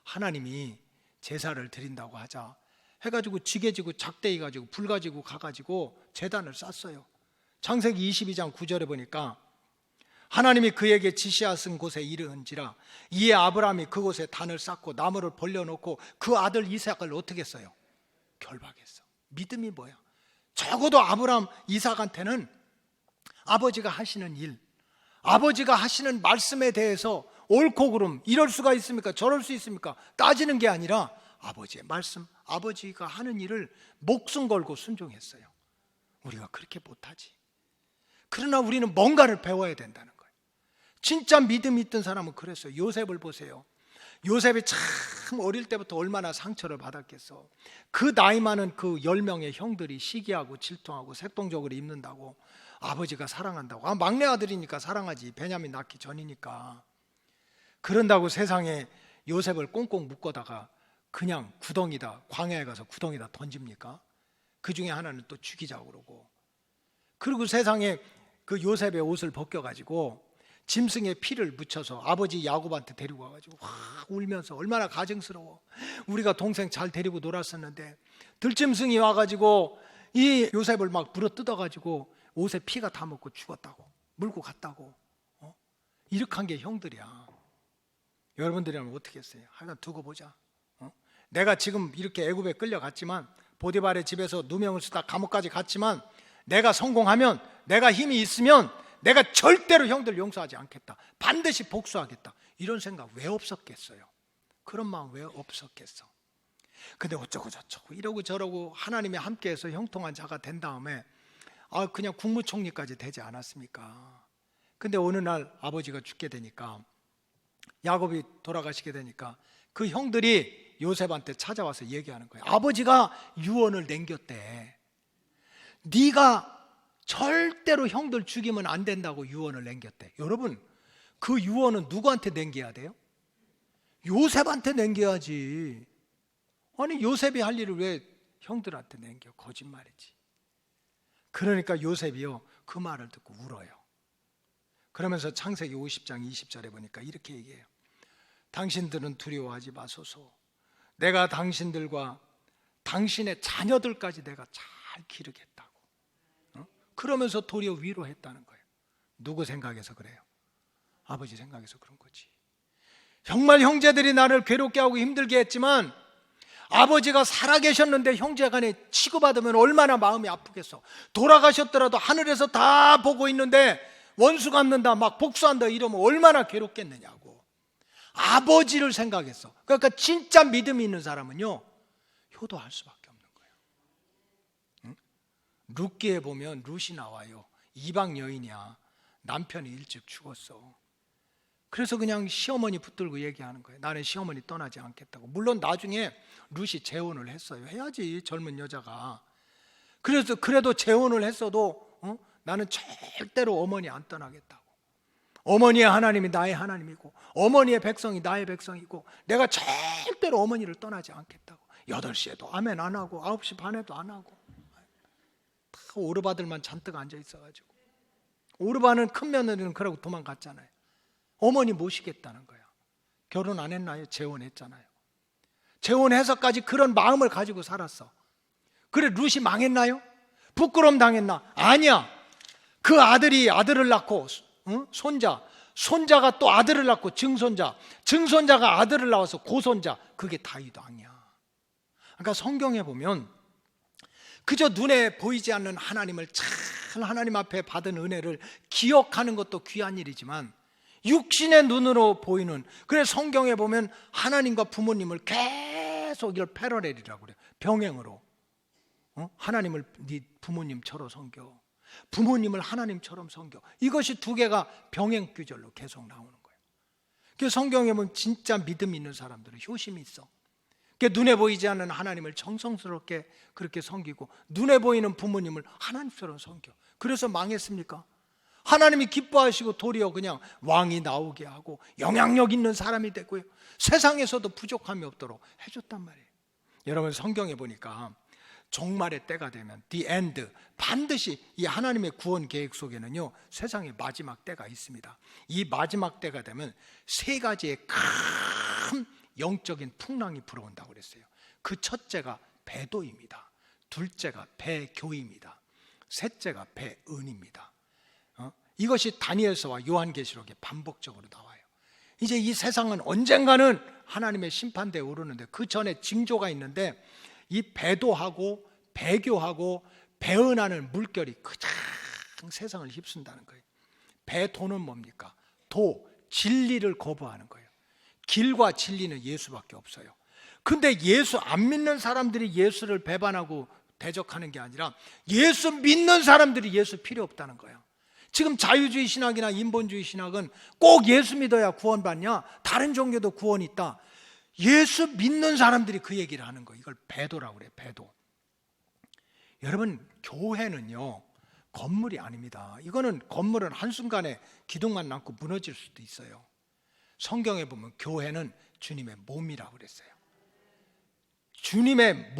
S4: 하나님이 제사를 드린다고 하자 해가지고 지게 지고 작대기 가지고 불 가지고 가가지고 제단을 쌌어요. 창세기 22장 9절에 보니까 하나님이 그에게 지시하신 곳에 이르은지라 이에 아브라함이 그곳에 단을 쌓고 나무를 벌려놓고 그 아들 이삭을 어떻게 했어요? 결박했어. 믿음이 뭐야? 적어도 아브라함 이삭한테는 아버지가 하시는 일, 아버지가 하시는 말씀에 대해서 옳고 그름, 이럴 수가 있습니까? 저럴 수 있습니까? 따지는 게 아니라 아버지의 말씀, 아버지가 하는 일을 목숨 걸고 순종했어요. 우리가 그렇게 못하지. 그러나 우리는 뭔가를 배워야 된다는 거예요. 진짜 믿음이 있던 사람은 그랬어요. 요셉을 보세요. 요셉이 참 어릴 때부터 얼마나 상처를 받았겠어. 그 나이 많은 그 10명의 형들이 시기하고 질투하고 색동적으로 입는다고 아버지가 사랑한다고. 막내 아들이니까 사랑하지, 베냐민 낳기 전이니까. 그런다고 세상에 요셉을 꽁꽁 묶어다가 그냥 구덩이다, 광야에 가서 구덩이다 던집니까? 그 중에 하나는 또 죽이자고 그러고. 그리고 세상에 그 요셉의 옷을 벗겨가지고 짐승의 피를 묻혀서 아버지 야곱한테 데리고 와가지고 울면서 얼마나 가증스러워. 우리가 동생 잘 데리고 놀았었는데 들짐승이 와가지고 이 요셉을 막 물어 뜯어가지고 옷에 피가 다 묻고 죽었다고, 물고 갔다고. 이렇게 한 게 형들이야. 여러분들이라면 어떻게 했어요? 하여간 두고 보자. 내가 지금 이렇게 애굽에 끌려갔지만, 보디발의 집에서 누명을 쓰다 감옥까지 갔지만, 내가 성공하면, 내가 힘이 있으면 내가 절대로 형들 용서하지 않겠다, 반드시 복수하겠다, 이런 생각 왜 없었겠어요? 그런 마음 왜 없었겠어? 근데 어쩌고 저쩌고 이러고 저러고 하나님이 함께해서 형통한 자가 된 다음에 그냥 국무총리까지 되지 않았습니까? 근데 어느 날 아버지가 죽게 되니까, 야곱이 돌아가시게 되니까 그 형들이 요셉한테 찾아와서 얘기하는 거예요. 아버지가 유언을 남겼대. 네가 절대로 형들 죽이면 안 된다고 유언을 남겼대. 여러분, 그 유언은 누구한테 남겨야 돼요? 요셉한테 남겨야지. 아니, 요셉이 할 일을 왜 형들한테 남겨? 거짓말이지. 그러니까 요셉이요, 그 말을 듣고 울어요. 그러면서 창세기 50장 20절에 보니까 이렇게 얘기해요. 당신들은 두려워하지 마소서. 내가 당신들과 당신의 자녀들까지 내가 잘 기르겠다고. 그러면서 도리어 위로했다는 거예요. 누구 생각해서 그래요? 아버지 생각해서 그런 거지. 정말 형제들이 나를 괴롭게 하고 힘들게 했지만 아버지가 살아계셨는데 형제간에 치고받으면 얼마나 마음이 아프겠어. 돌아가셨더라도 하늘에서 다 보고 있는데 원수 갚는다, 막 복수한다 이러면 얼마나 괴롭겠느냐고. 아버지를 생각했어. 그러니까 진짜 믿음이 있는 사람은요, 효도할 수밖에 없는 거예요. 응? 룻기에 보면 룻이 나와요. 이방 여인이야. 남편이 일찍 죽었어. 그래서 그냥 시어머니 붙들고 얘기하는 거예요. 나는 시어머니 떠나지 않겠다고. 물론 나중에 룻이 재혼을 했어요. 해야지, 젊은 여자가. 그래서 그래도 재혼을 했어도 나는 절대로 어머니 안 떠나겠다고. 어머니의 하나님이 나의 하나님이고 어머니의 백성이 나의 백성이고 내가 절대로 어머니를 떠나지 않겠다고. 8시에도 아멘 안 하고 9시 반에도 안 하고, 다 오르바들만 잔뜩 앉아 있어가지고. 오르바는 큰 며느리는 그러고 도망갔잖아요. 어머니 모시겠다는 거야. 결혼 안 했나요? 재혼했잖아요. 재혼해서까지 그런 마음을 가지고 살았어. 그래 룻이 망했나요? 부끄러움 당했나? 아니야. 그 아들이 아들을 낳고 손자가 또 아들을 낳고 증손자가 아들을 낳아서 고손자, 그게 다윗 왕이야. 그러니까 성경에 보면 그저 눈에 보이지 않는 하나님을 잘 하나님 앞에 받은 은혜를 기억하는 것도 귀한 일이지만 육신의 눈으로 보이는, 그래서 성경에 보면 하나님과 부모님을 계속 이걸 패러렐이라고 그래요. 병행으로. 하나님을 네 부모님처럼 섬겨, 부모님을 하나님처럼 섬겨. 이것이 두 개가 병행 규절로 계속 나오는 거예요. 그래서 성경에 보면 진짜 믿음 있는 사람들은 효심이 있어. 눈에 보이지 않는 하나님을 정성스럽게 그렇게 섬기고 눈에 보이는 부모님을 하나님처럼 섬겨. 그래서 망했습니까? 하나님이 기뻐하시고 도리어 그냥 왕이 나오게 하고 영향력 있는 사람이 됐고요, 세상에서도 부족함이 없도록 해줬단 말이에요. 여러분 성경에 보니까 종말의 때가 되면 the end, 반드시 이 하나님의 구원 계획 속에는요 세상의 마지막 때가 있습니다. 이 마지막 때가 되면 세 가지의 큰 영적인 풍랑이 불어온다고 그랬어요. 그 첫째가 배도입니다. 둘째가 배교입니다. 셋째가 배은입니다. 이것이 다니엘서와 요한계시록에 반복적으로 나와요. 이제 이 세상은 언젠가는 하나님의 심판대에 오르는데 그 전에 징조가 있는데 이 배도하고 배교하고 배은하는 물결이 가장 세상을 휩쓴다는 거예요. 배도는 뭡니까? 도, 진리를 거부하는 거예요. 길과 진리는 예수밖에 없어요. 근데 예수 안 믿는 사람들이 예수를 배반하고 대적하는 게 아니라 예수 믿는 사람들이 예수 필요 없다는 거예요. 지금 자유주의 신학이나 인본주의 신학은 꼭 예수 믿어야 구원받냐? 다른 종교도 구원이 있다. 예수 믿는 사람들이 그 얘기를 하는 거예요. 이걸 배도라고 그래요. 배도. 여러분 교회는요 건물이 아닙니다. 이거는 건물은 한순간에 기둥만 남고 무너질 수도 있어요. 성경에 보면 교회는 주님의 몸이라고 그랬어요. 주님은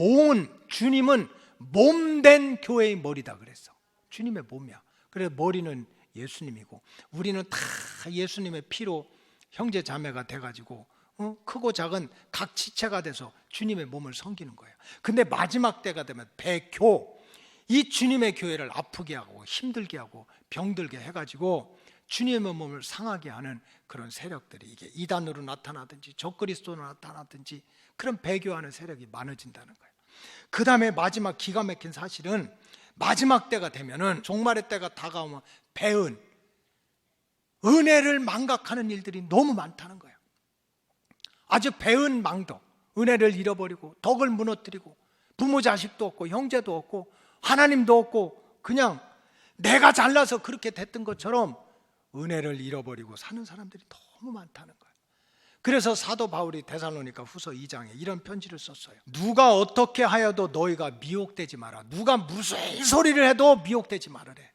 S4: 몸된 교회의 머리다 그랬어. 주님의 몸이야. 그래서 머리는 예수님이고 우리는 다 예수님의 피로 형제 자매가 돼가지고 크고 작은 각 지체가 돼서 주님의 몸을 섬기는 거예요. 근데 마지막 때가 되면 배교, 이 주님의 교회를 아프게 하고 힘들게 하고 병들게 해가지고 주님의 몸을 상하게 하는 그런 세력들이 이게 이단으로 나타나든지 적그리스도로 나타나든지 그런 배교하는 세력이 많아진다는 거예요. 그 다음에 마지막 기가 막힌 사실은 마지막 때가 되면은 종말의 때가 다가오면 배은, 은혜를 망각하는 일들이 너무 많다는 거예요. 아주 배은 망덕, 은혜를 잃어버리고 덕을 무너뜨리고 부모 자식도 없고 형제도 없고 하나님도 없고 그냥 내가 잘나서 그렇게 됐던 것처럼 은혜를 잃어버리고 사는 사람들이 너무 많다는 거예요. 그래서 사도 바울이 데살로니가 후서 2장에 이런 편지를 썼어요. 누가 어떻게 하여도 너희가 미혹되지 마라. 누가 무슨 소리를 해도 미혹되지 말으래.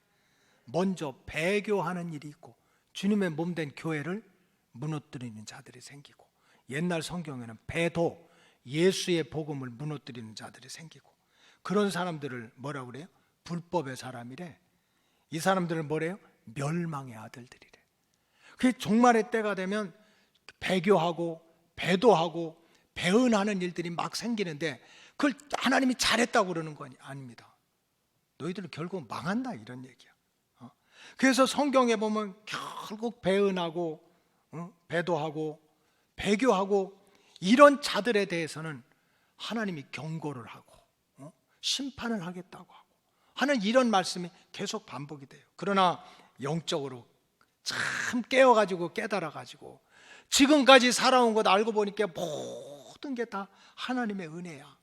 S4: 먼저 배교하는 일이 있고 주님의 몸된 교회를 무너뜨리는 자들이 생기고, 옛날 성경에는 배도, 예수의 복음을 무너뜨리는 자들이 생기고, 그런 사람들을 뭐라고 그래요? 불법의 사람이래. 이 사람들을 뭐래요? 멸망의 아들들이래. 그 종말의 때가 되면 배교하고 배도하고 배은하는 일들이 막 생기는데 그걸 하나님이 잘했다고 그러는 거 아닙니다. 너희들은 결국 망한다 이런 얘기야. 그래서 성경에 보면 결국 배은하고 배도하고 배교하고 이런 자들에 대해서는 하나님이 경고를 하고 심판을 하겠다고 하고 하는 이런 말씀이 계속 반복이 돼요. 그러나 영적으로 참 깨어가지고 깨달아가지고 지금까지 살아온 것 알고 보니까 모든 게 다 하나님의 은혜야.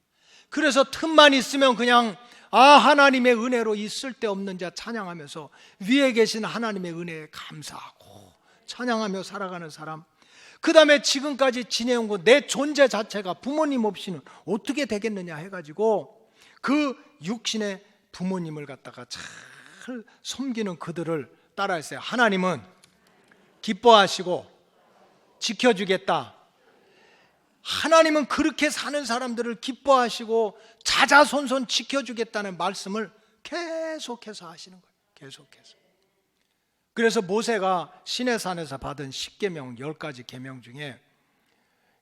S4: 그래서 틈만 있으면 그냥 하나님의 은혜로 이 쓸데없는 자 찬양하면서 위에 계신 하나님의 은혜에 감사하고 찬양하며 살아가는 사람, 그 다음에 지금까지 지내온 것 내 존재 자체가 부모님 없이는 어떻게 되겠느냐 해가지고 그 육신의 부모님을 갖다가 잘 섬기는 그들을 따라했어요. 하나님은 기뻐하시고 지켜주겠다. 하나님은 그렇게 사는 사람들을 기뻐하시고 자자손손 지켜주겠다는 말씀을 계속해서 하시는 거예요. 계속해서. 그래서 모세가 시내산에서 받은 10계명 10가지 계명 중에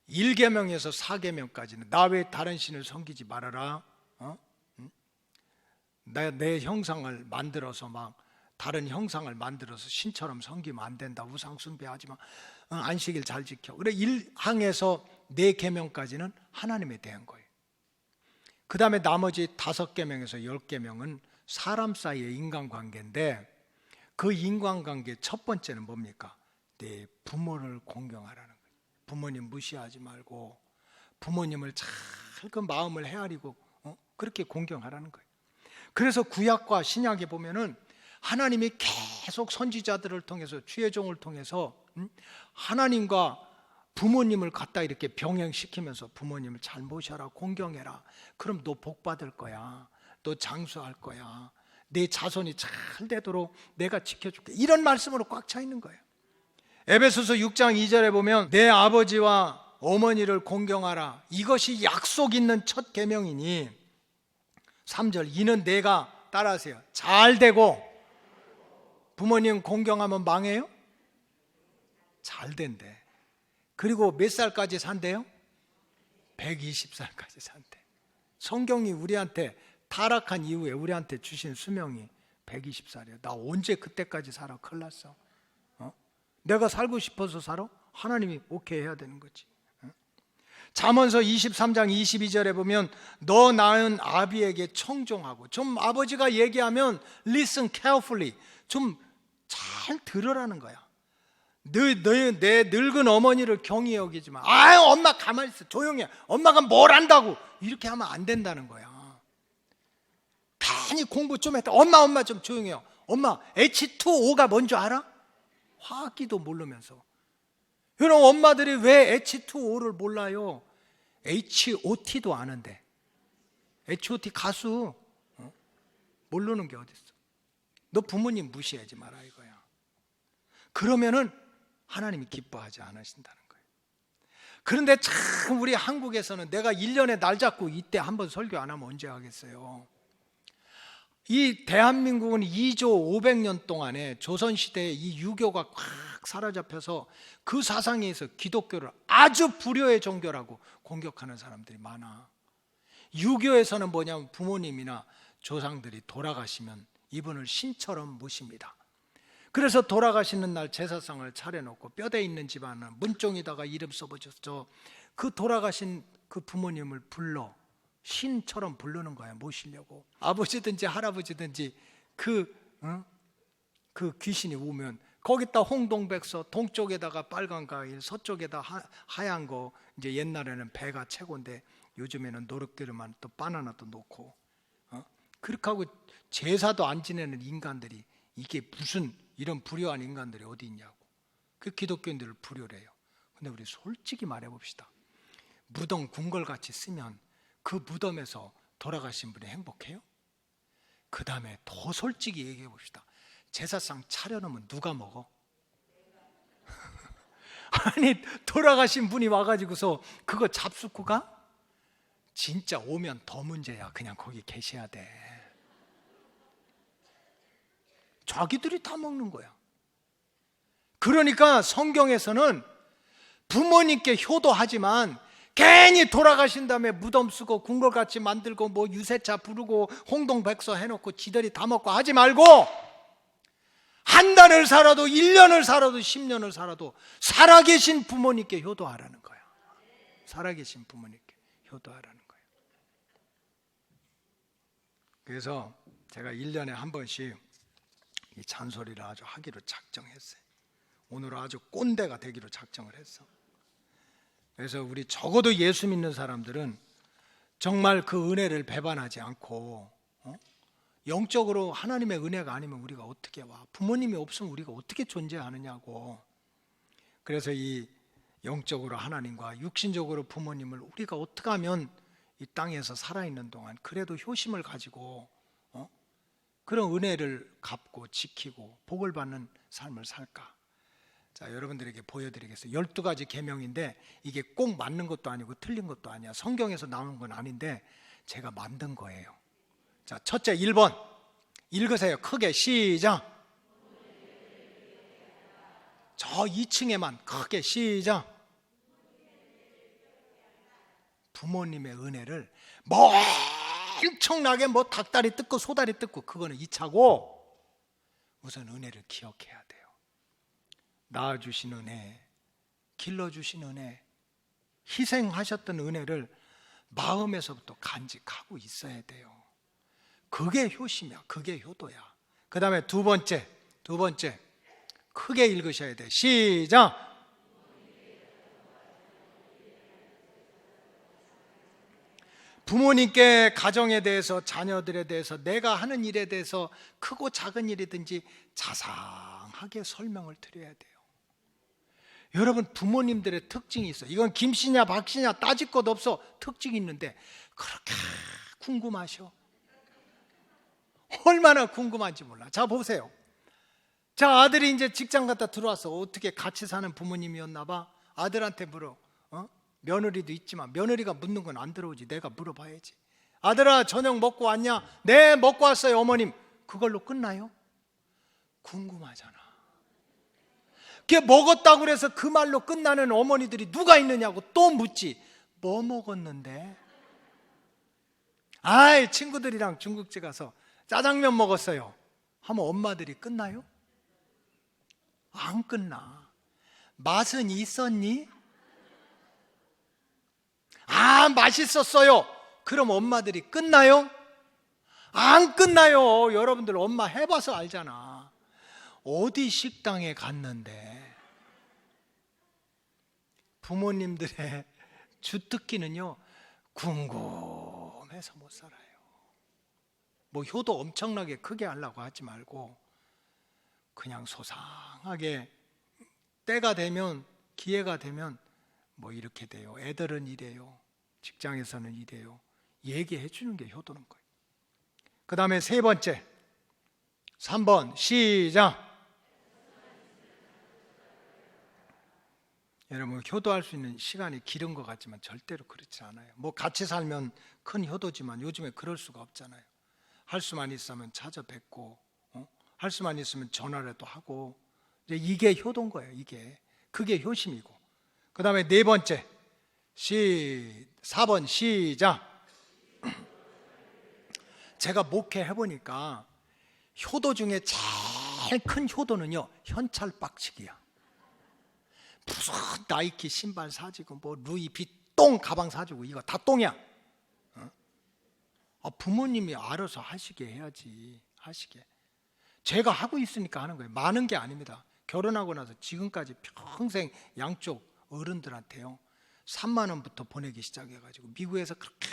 S4: 1계명에서 4계명까지는 나 외에 다른 신을 섬기지 말아라. 내 형상을 만들어서 막 다른 형상을 만들어서 신처럼 섬기면 안 된다. 우상 숭배하지 마. 안식일 잘 지켜. 그래 1항에서 4계명까지는 하나님에 대한 거예요. 그 다음에 나머지 5계명에서 10계명은 사람 사이의 인간관계인데 그 인간관계 첫 번째는 뭡니까? 내 부모를 공경하라는 거예요. 부모님 무시하지 말고 부모님을 잘 그 마음을 헤아리고 그렇게 공경하라는 거예요. 그래서 구약과 신약에 보면은 하나님이 계속 선지자들을 통해서 주의 종을 통해서 하나님과 부모님을 갖다 이렇게 병행시키면서 부모님을 잘 모셔라, 공경해라. 그럼 너 복 받을 거야. 너 장수할 거야. 내 자손이 잘 되도록 내가 지켜줄게. 이런 말씀으로 꽉 차 있는 거예요. 에베소서 6장 2절에 보면 내 아버지와 어머니를 공경하라. 이것이 약속 있는 첫 계명이니 3절 이는 내가 따라하세요. 잘 되고 부모님 공경하면 망해요? 잘 된대. 그리고 몇 살까지 산대요? 120살까지 산대. 성경이 우리한테 타락한 이후에 우리한테 주신 수명이 120살이야. 나 언제 그때까지 살아? 큰일 났어. 내가 살고 싶어서 살아? 하나님이 오케이 해야 되는 거지. 잠언서 23장 22절에 보면 너 낳은 아비에게 청종하고, 좀 아버지가 얘기하면 listen carefully, 좀 잘 들으라는 거야. 내 늙은 어머니를 경히 여기지 마. 아유 엄마 가만히 있어, 조용히 해. 엄마가 뭘 안다고. 이렇게 하면 안 된다는 거야. 괜히 공부 좀 했다. 엄마 좀 조용히 해요. 엄마 H2O가 뭔지 알아? 화학기도 모르면서. 여러분 엄마들이 왜 H2O를 몰라요? HOT도 아는데. HOT 가수 모르는 게 어딨어. 너 부모님 무시하지 마라 이거야. 그러면은 하나님이 기뻐하지 않으신다는 거예요. 그런데 참 우리 한국에서는 내가 1년에 날 잡고 이때 한번 설교 안 하면 언제 하겠어요. 이 대한민국은 2조 500년 동안에 조선시대에 이 유교가 꽉 사로잡혀서 그 사상에 의해서 기독교를 아주 불효의 종교라고 공격하는 사람들이 많아. 유교에서는 뭐냐면 부모님이나 조상들이 돌아가시면 이분을 신처럼 모십니다. 그래서 돌아가시는 날 제사상을 차려놓고 뼈대 있는 집안은 문종에다가 이름 써보셨죠. 그 돌아가신 그 부모님을 불러 신처럼 부르는 거야. 모시려고. 아버지든지 할아버지든지 그 귀신이 오면 거기다 홍동백서, 동쪽에다가 빨간 과일, 서쪽에다 하얀 거. 이제 옛날에는 배가 최고인데 요즘에는 노릇기름만 또 바나나도 놓고 그렇게 하고 제사도 안 지내는 인간들이 이게 무슨 이런 불효한 인간들이 어디 있냐고. 그 기독교인들을 불효래요. 근데 우리 솔직히 말해봅시다. 무덤 궁궐같이 쓰면 그 무덤에서 돌아가신 분이 행복해요? 그 다음에 더 솔직히 얘기해 봅시다. 제사상 차려놓으면 누가 먹어? 아니 돌아가신 분이 와가지고서 그거 잡숫고 가? 진짜 오면 더 문제야. 그냥 거기 계셔야 돼. 자기들이 다 먹는 거야. 그러니까 성경에서는 부모님께 효도하지만 괜히 돌아가신 다음에 무덤 쓰고 궁궐같이 만들고 뭐 유세차 부르고 홍동백서 해놓고 지들이 다 먹고 하지 말고 한 달을 살아도 1년을 살아도 10년을 살아도 살아계신 부모님께 효도하라는 거야. 살아계신 부모님께 효도하라는 거야. 그래서 제가 1년에 한 번씩 이 잔소리를 아주 하기로 작정했어요. 오늘 아주 꼰대가 되기로 작정을 했어. 그래서 우리 적어도 예수 믿는 사람들은 정말 그 은혜를 배반하지 않고 영적으로 하나님의 은혜가 아니면 우리가 어떻게 와? 부모님이 없으면 우리가 어떻게 존재하느냐고. 그래서 이 영적으로 하나님과 육신적으로 부모님을 우리가 어떻게 하면 이 땅에서 살아있는 동안 그래도 효심을 가지고 그런 은혜를 갚고 지키고 복을 받는 삶을 살까? 자, 여러분들에게 보여드리겠어요. 12가지 계명인데 이게 꼭 맞는 것도 아니고 틀린 것도 아니야. 성경에서 나온 건 아닌데 제가 만든 거예요. 자, 첫째 1번 읽으세요. 크게 시작. 저 2층에만 크게 시작. 부모님의 은혜를 뭐 엄청나게 뭐 닭다리 뜯고 소다리 뜯고 그거는 2차고 우선 은혜를 기억해야 돼요. 낳아주신 은혜, 길러주신 은혜, 희생하셨던 은혜를 마음에서부터 간직하고 있어야 돼요. 그게 효심이야. 그게 효도야. 그 다음에 두 번째 크게 읽으셔야 돼. 시작. 부모님께 가정에 대해서, 자녀들에 대해서, 내가 하는 일에 대해서 크고 작은 일이든지 자상하게 설명을 드려야 돼요. 여러분, 부모님들의 특징이 있어요. 이건 김씨냐 박씨냐 따질 것 없어. 특징이 있는데 그렇게 궁금하셔. 얼마나 궁금한지 몰라. 자, 보세요. 자, 아들이 이제 직장 갔다 들어와서 어떻게 같이 사는 부모님이었나 봐. 아들한테 물어. 며느리도 있지만 며느리가 묻는 건 안 들어오지. 내가 물어봐야지. 아들아, 저녁 먹고 왔냐? 네, 먹고 왔어요, 어머님. 그걸로 끝나요? 궁금하잖아. 그게 먹었다고 그래서 그 말로 끝나는 어머니들이 누가 있느냐고 또 묻지. 뭐 먹었는데? 아이, 친구들이랑 중국집 가서 짜장면 먹었어요 하면 엄마들이 끝나요? 안 끝나. 맛은 있었니? 아, 맛있었어요. 그럼 엄마들이 끝나요? 안 끝나요. 여러분들 엄마 해봐서 알잖아. 어디 식당에 갔는데 부모님들의 주특기는요, 궁금해서 못 살아요. 뭐 효도 엄청나게 크게 하려고 하지 말고 그냥 소상하게 때가 되면, 기회가 되면 뭐 이렇게 돼요. 애들은 이래요. 직장에서는 이래요. 얘기해 주는 게 효도는 거예요. 그 다음에 세 번째, 3번 시작. 여러분, 효도할 수 있는 시간이 길은 것 같지만 절대로 그렇지 않아요. 뭐 같이 살면 큰 효도지만 요즘에 그럴 수가 없잖아요. 할 수만 있으면 찾아뵙고, 할 수만 있으면 전화라도 하고, 이게 효도인 거예요. 이게 그게 효심이고. 그 다음에 네 번째 4번 시작. 제가 목회해 보니까 효도 중에 제일 큰 효도는요, 현찰 빡치기야. 무슨 나이키 신발 사주고 뭐 루이비통 가방 사주고 이거 다 똥이야. 부모님이 알아서 하시게 해야지. 하시게. 제가 하고 있으니까 하는 거예요. 많은 게 아닙니다. 결혼하고 나서 지금까지 평생 양쪽 어른들한테요 3만 원부터 보내기 시작해가지고 미국에서 그렇게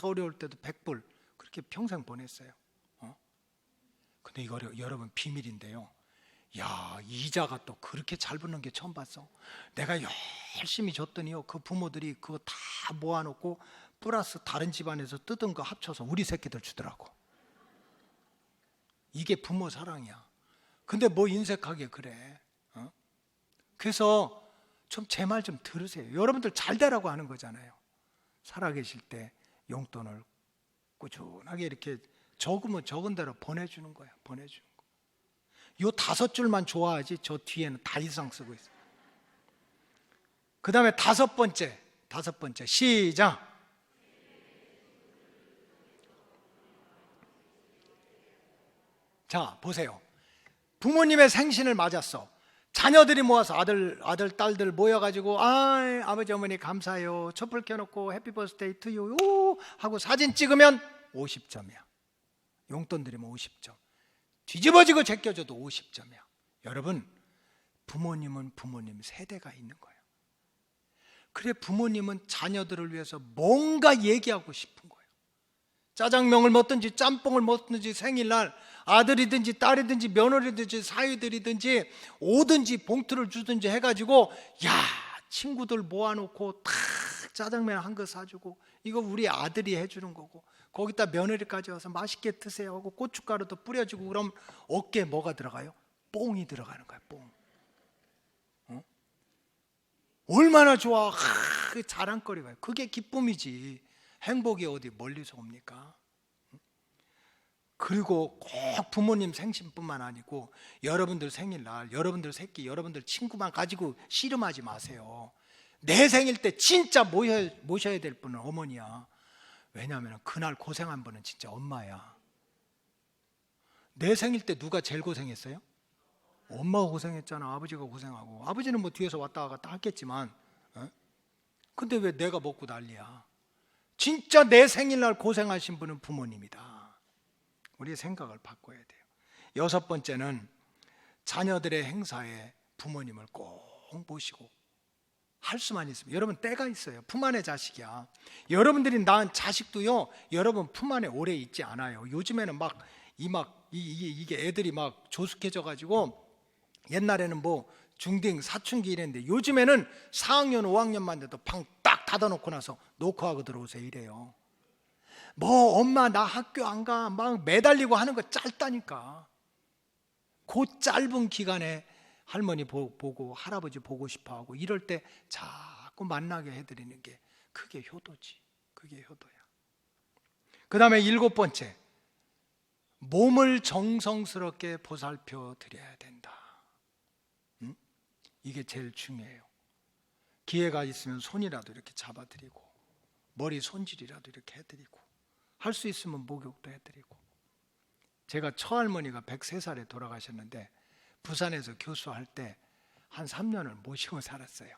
S4: 어려울 때도 100불 그렇게 평생 보냈어요. 근데 이거 여러분 비밀인데요, 야, 이자가 또 그렇게 잘 붙는 게 처음 봤어. 내가 열심히 줬더니요, 그 부모들이 그거 다 모아놓고 플러스 다른 집안에서 뜯은 거 합쳐서 우리 새끼들 주더라고. 이게 부모 사랑이야. 근데 뭐 인색하게 그래. 그래서 좀 제 말 좀 들으세요. 여러분들 잘 되라고 하는 거잖아요. 살아계실 때 용돈을 꾸준하게 이렇게 적으면 적은 대로 보내주는 거야. 보내주는 거. 요 5줄만 좋아하지 저 뒤에는 다 이상 쓰고 있어요. 그 다음에 5번째 시작. 자, 보세요. 부모님의 생신을 맞았어. 자녀들이 모아서 아들, 딸들 모여가지고 아버지 어머니 감사해요. 촛불 켜놓고 해피 버스데이 투 유 하고 사진 찍으면 50점이야. 용돈 드리면 50점. 뒤집어지고 제껴줘도 50점이야. 여러분, 부모님은 부모님 세대가 있는 거예요. 그래, 부모님은 자녀들을 위해서 뭔가 얘기하고 싶은 거예요. 짜장면을 먹든지 짬뽕을 먹든지 생일날 아들이든지 딸이든지 며느리든지 사위들이든지 오든지 봉투를 주든지 해가지고, 야, 친구들 모아놓고 탁 짜장면 한 거 사주고, 이거 우리 아들이 해주는 거고, 거기다 며느리까지 와서 맛있게 드세요 하고 고춧가루도 뿌려주고, 그럼 어깨에 뭐가 들어가요? 뽕이 들어가는 거야. 뽕. 얼마나 좋아. 그 자랑거리가. 그게 기쁨이지. 행복이 어디 멀리서 옵니까? 그리고 꼭 부모님 생신뿐만 아니고 여러분들 생일날, 여러분들 새끼, 여러분들 친구만 가지고 씨름하지 마세요. 내 생일 때 진짜 모셔야 될 분은 어머니야. 왜냐하면 그날 고생한 분은 진짜 엄마야. 내 생일 때 누가 제일 고생했어요? 엄마가 고생했잖아. 아버지가 고생하고. 아버지는 뭐 뒤에서 왔다 갔다 했겠지만, 근데 왜 내가 먹고 난리야? 진짜 내 생일날 고생하신 분은 부모님이다. 우리의 생각을 바꿔야 돼요. 6번째는 자녀들의 행사에 부모님을 꼭 모시고 할 수만 있으면. 여러분 때가 있어요. 품 안의 자식이야. 여러분들이 낳은 자식도요, 여러분 품 안에 오래 있지 않아요. 요즘에는 이게 애들이 막 조숙해져 가지고, 옛날에는 뭐 중딩 사춘기 이랬는데 요즘에는 4학년 5학년만 돼도 방 딱 닫아놓고 나서 녹화하고 들어오세요 이래요. 뭐 엄마 나 학교 안 가 막 매달리고 하는 거 짧다니까. 그 짧은 기간에 할머니 보고 할아버지 보고 싶어하고 이럴 때 자꾸 만나게 해드리는 게 그게 효도지. 그게 효도야. 그 다음에 7번째, 몸을 정성스럽게 보살펴 드려야 된다. 이게 제일 중요해요. 기회가 있으면 손이라도 이렇게 잡아드리고, 머리 손질이라도 이렇게 해드리고, 할 수 있으면 목욕도 해드리고. 제가 처할머니가 103살에 돌아가셨는데 부산에서 교수할 때 한 3년을 모시고 살았어요.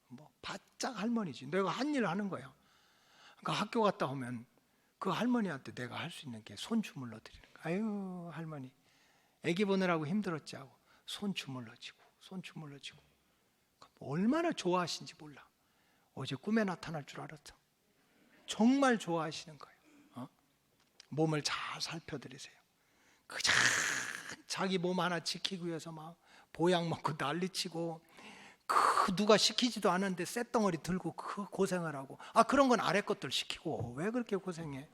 S4: 뭐 바짝 할머니지. 내가 한 일 하는 거야. 그러니까 학교 갔다 오면 그 할머니한테 내가 할 수 있는 게 손 주물러 드리는 거야. 아유 할머니 애기 보느라고 힘들었지 하고 손 주물러지고 얼마나 좋아하신지 몰라. 어제 꿈에 나타날 줄 알았어. 정말 좋아하시는 거예요. 몸을 잘 살펴드리세요. 그냥 자기 몸 하나 지키기 위해서 막 보약 먹고 난리치고, 누가 시키지도 않은데 쇳덩어리 들고 그 고생을 하고, 그런 건 아래 것들 시키고 왜 그렇게 고생해?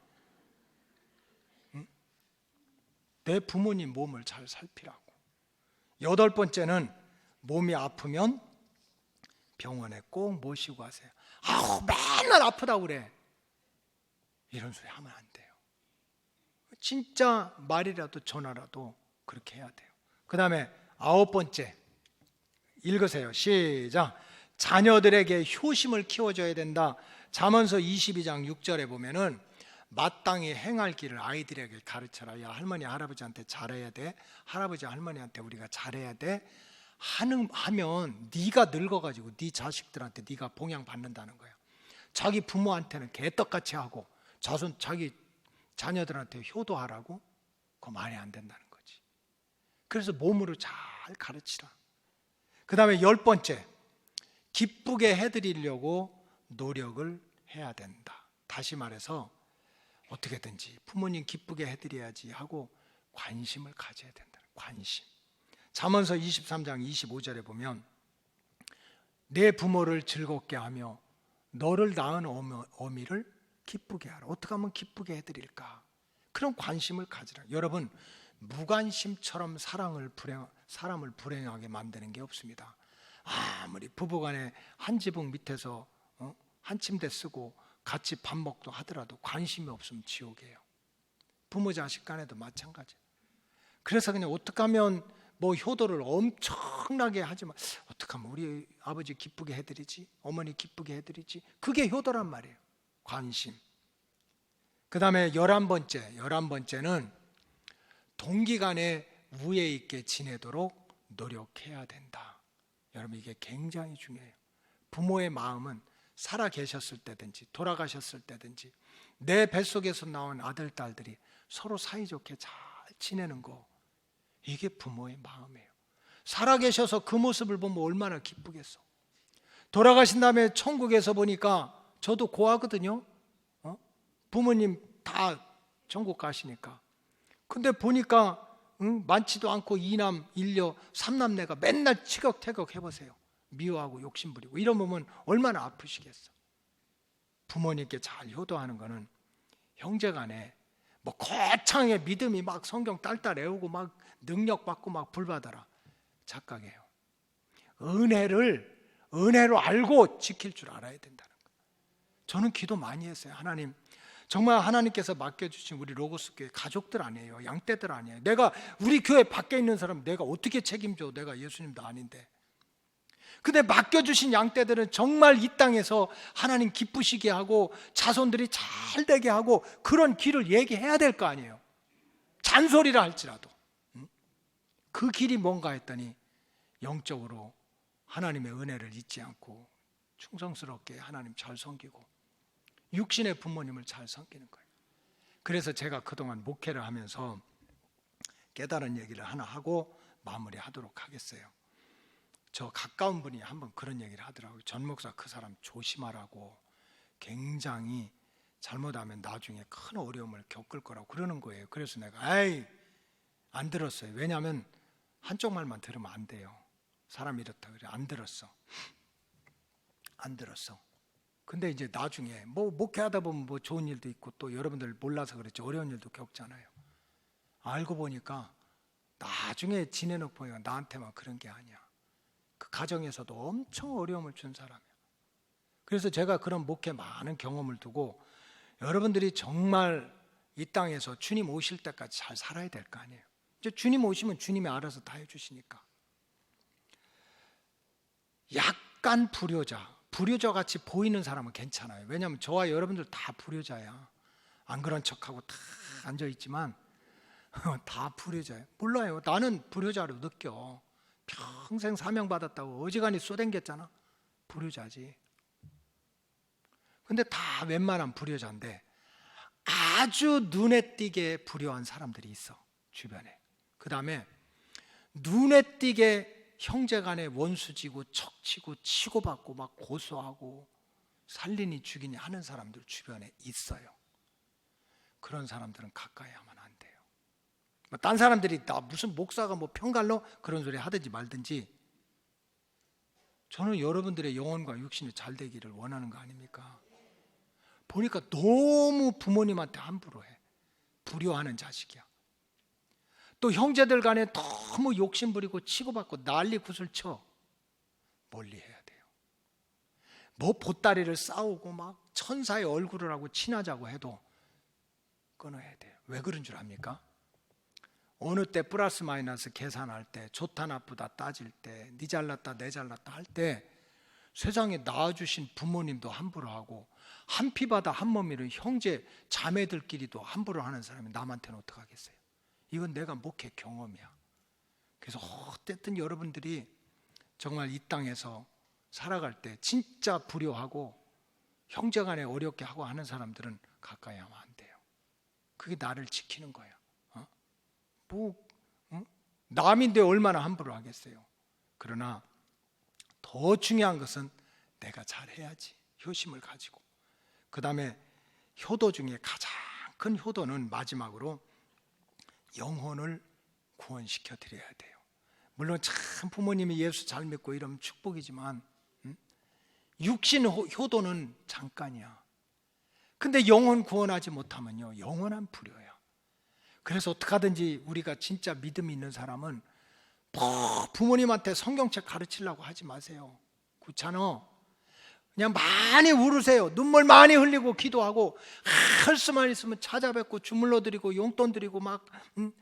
S4: 내 부모님 몸을 잘 살피라고. 8번째는 몸이 아프면 병원에 꼭 모시고 가세요. 맨날 아프다고 그래. 이런 소리 하면 안 돼요. 진짜 말이라도 전화라도 그렇게 해야 돼요. 그 다음에 9번째, 읽으세요. 시작. 자녀들에게 효심을 키워줘야 된다. 잠언서 22장 6절에 보면은 마땅히 행할 길을 아이들에게 가르쳐라. 야 할머니 할아버지한테 잘해야 돼. 할아버지 할머니한테 우리가 잘해야 돼. 하면 네가 늙어가지고 네 자식들한테 네가 봉양 받는다는 거예요. 자기 부모한테는 개떡같이 하고 자기 자녀들한테 효도하라고? 그거 말이 안 된다는 거지. 그래서 몸으로 잘 가르치라. 그 다음에 10번째, 기쁘게 해드리려고 노력을 해야 된다. 다시 말해서 어떻게든지 부모님 기쁘게 해드려야지 하고 관심을 가져야 된다. 관심. 잠언서 23장 25절에 보면 내 부모를 즐겁게 하며 너를 낳은 어미를 기쁘게 하라. 어떻게 하면 기쁘게 해드릴까? 그런 관심을 가지라. 여러분, 무관심처럼 사람을 불행하게 만드는 게 없습니다. 아무리 부부간에 한 지붕 밑에서 한 침대 쓰고 같이 밥 먹도 하더라도 관심이 없으면 지옥이에요. 부모 자식 간에도 마찬가지예요. 그래서 그냥 어떻게 하면 뭐 효도를 엄청나게 하지만 어떻게 하면 우리 아버지 기쁘게 해드리지, 어머니 기쁘게 해드리지, 그게 효도란 말이에요. 관심. 그 다음에 11번째는 동기간에 우애 있게 지내도록 노력해야 된다. 여러분 이게 굉장히 중요해요. 부모의 마음은 살아 계셨을 때든지 돌아가셨을 때든지 내 뱃속에서 나온 아들, 딸들이 서로 사이좋게 잘 지내는 거, 이게 부모의 마음이에요. 살아 계셔서 그 모습을 보면 얼마나 기쁘겠어. 돌아가신 다음에 천국에서 보니까 저도 고하거든요. 부모님 다 천국 가시니까. 근데 보니까 많지도 않고 2남 1녀 3남매가 맨날 티격태격 해보세요. 미워하고 욕심부리고 이런 보면 얼마나 아프시겠어. 부모님께 잘 효도하는 거는 형제간에 뭐 거창하게 믿음이 막 성경 딸딸 외우고 막 능력 받고 막 불받아라, 착각이에요. 은혜로 알고 지킬 줄 알아야 된다는 거예요. 저는 기도 많이 했어요. 하나님, 정말 하나님께서 맡겨주신 우리 로고스 교회 가족들 아니에요. 양떼들 아니에요. 내가 우리 교회 밖에 있는 사람 내가 어떻게 책임져? 내가 예수님도 아닌데. 근데 맡겨주신 양떼들은 정말 이 땅에서 하나님 기쁘시게 하고 자손들이 잘 되게 하고 그런 길을 얘기해야 될 거 아니에요. 잔소리라 할지라도. 그 길이 뭔가 했더니 영적으로 하나님의 은혜를 잊지 않고 충성스럽게 하나님 잘 섬기고 육신의 부모님을 잘 섬기는 거예요. 그래서 제가 그동안 목회를 하면서 깨달은 얘기를 하나 하고 마무리하도록 하겠어요. 저 가까운 분이 한번 그런 얘기를 하더라고요. 전 목사 그 사람 조심하라고, 굉장히 잘못하면 나중에 큰 어려움을 겪을 거라고 그러는 거예요. 그래서 내가 안 들었어요. 왜냐하면 한쪽 말만 들으면 안 돼요. 사람이 이렇다 그래. 안 들었어. 근데 이제 나중에 뭐 목회하다 보면 뭐 좋은 일도 있고 또 여러분들 몰라서 그랬지 어려운 일도 겪잖아요. 알고 보니까 나중에 지내놓고 보니까 나한테만 그런 게 아니야. 그 가정에서도 엄청 어려움을 준 사람이야. 그래서 제가 그런 목회 많은 경험을 두고 여러분들이 정말 이 땅에서 주님 오실 때까지 잘 살아야 될 거 아니에요. 이제 주님 오시면 주님이 알아서 다 해주시니까. 약간 불효자 같이 보이는 사람은 괜찮아요. 왜냐하면 저와 여러분들 다 불효자야. 안 그런 척하고 다 앉아있지만 다 불효자예요. 몰라요. 나는 불효자로 느껴. 평생 사명받았다고 어지간히 쏘댕겼잖아. 불효자지. 근데 다 웬만한 불효자인데 아주 눈에 띄게 불효한 사람들이 있어, 주변에. 그 다음에 눈에 띄게 형제간에 원수지고 척치고 치고받고 막 고소하고 살리니 죽이니 하는 사람들 주변에 있어요. 그런 사람들은 가까이 하면 안 돼요. 딴 사람들이 나 무슨 목사가 뭐 편갈로 그런 소리 하든지 말든지, 저는 여러분들의 영혼과 육신이 잘 되기를 원하는 거 아닙니까? 보니까 너무 부모님한테 함부로 해. 불효하는 자식이야. 또 형제들 간에 너무 욕심부리고 치고받고 난리 굿을 쳐. 멀리 해야 돼요. 뭐 보따리를 싸우고 막 천사의 얼굴을 하고 친하자고 해도 끊어야 돼요. 왜 그런 줄 압니까? 어느 때 플러스 마이너스 계산할 때, 좋다 나쁘다 따질 때, 니 잘났다 내 잘났다 할 때 세상에 낳아주신 부모님도 함부로 하고 한 피바다 한 몸이는 형제 자매들끼리도 함부로 하는 사람이 남한테는 어떡하겠어요? 이건 내가 목회 경험이야. 그래서 어쨌든 여러분들이 정말 이 땅에서 살아갈 때 진짜 불효하고 형제간에 어렵게 하고 하는 사람들은 가까이 하면 안 돼요. 그게 나를 지키는 거야. 남인데 얼마나 함부로 하겠어요. 그러나 더 중요한 것은 내가 잘해야지. 효심을 가지고. 그 다음에 효도 중에 가장 큰 효도는 마지막으로 영혼을 구원시켜 드려야 돼요. 물론 참 부모님이 예수 잘 믿고 이러면 축복이지만 육신 효도는 잠깐이야. 근데 영혼 구원하지 못하면요, 영원한 불효야. 그래서 어떻게 하든지 우리가 진짜 믿음이 있는 사람은 부모님한테 성경책 가르치려고 하지 마세요. 그렇잖아. 그냥 많이 울으세요. 눈물 많이 흘리고 기도하고 할 수만 있으면 찾아뵙고 주물러 드리고 용돈 드리고 막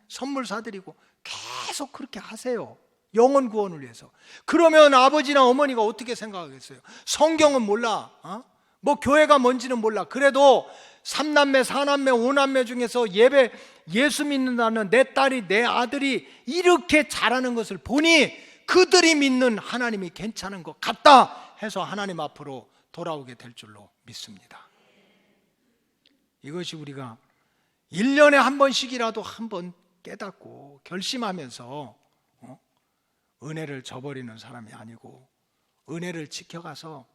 S4: 선물 사드리고 계속 그렇게 하세요. 영혼 구원을 위해서. 그러면 아버지나 어머니가 어떻게 생각하겠어요? 성경은 몰라. 뭐 교회가 뭔지는 몰라. 그래도 3남매, 4남매, 5남매 중에서 예수 믿는다는 내 딸이, 내 아들이 이렇게 잘하는 것을 보니 그들이 믿는 하나님이 괜찮은 것 같다 해서 하나님 앞으로 돌아오게 될 줄로 믿습니다. 이것이 우리가 1년에 한 번씩이라도 한번 깨닫고 결심하면서 은혜를 저버리는 사람이 아니고 은혜를 지켜가서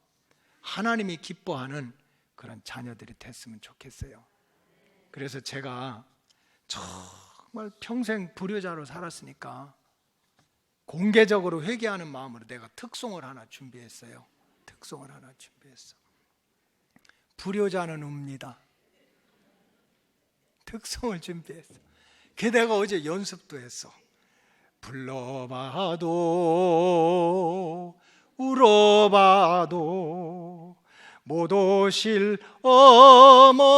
S4: 하나님이 기뻐하는 그런 자녀들이 됐으면 좋겠어요. 그래서 제가 정말 평생 불효자로 살았으니까 공개적으로 회개하는 마음으로 내가 특송을 하나 준비했어요. 특송을 하나 준비했어. 불효자는 웁니다. 특송을 준비했어. 그 내가 어제 연습도 했어. 불러봐도 울어봐도 못 오실 어머님은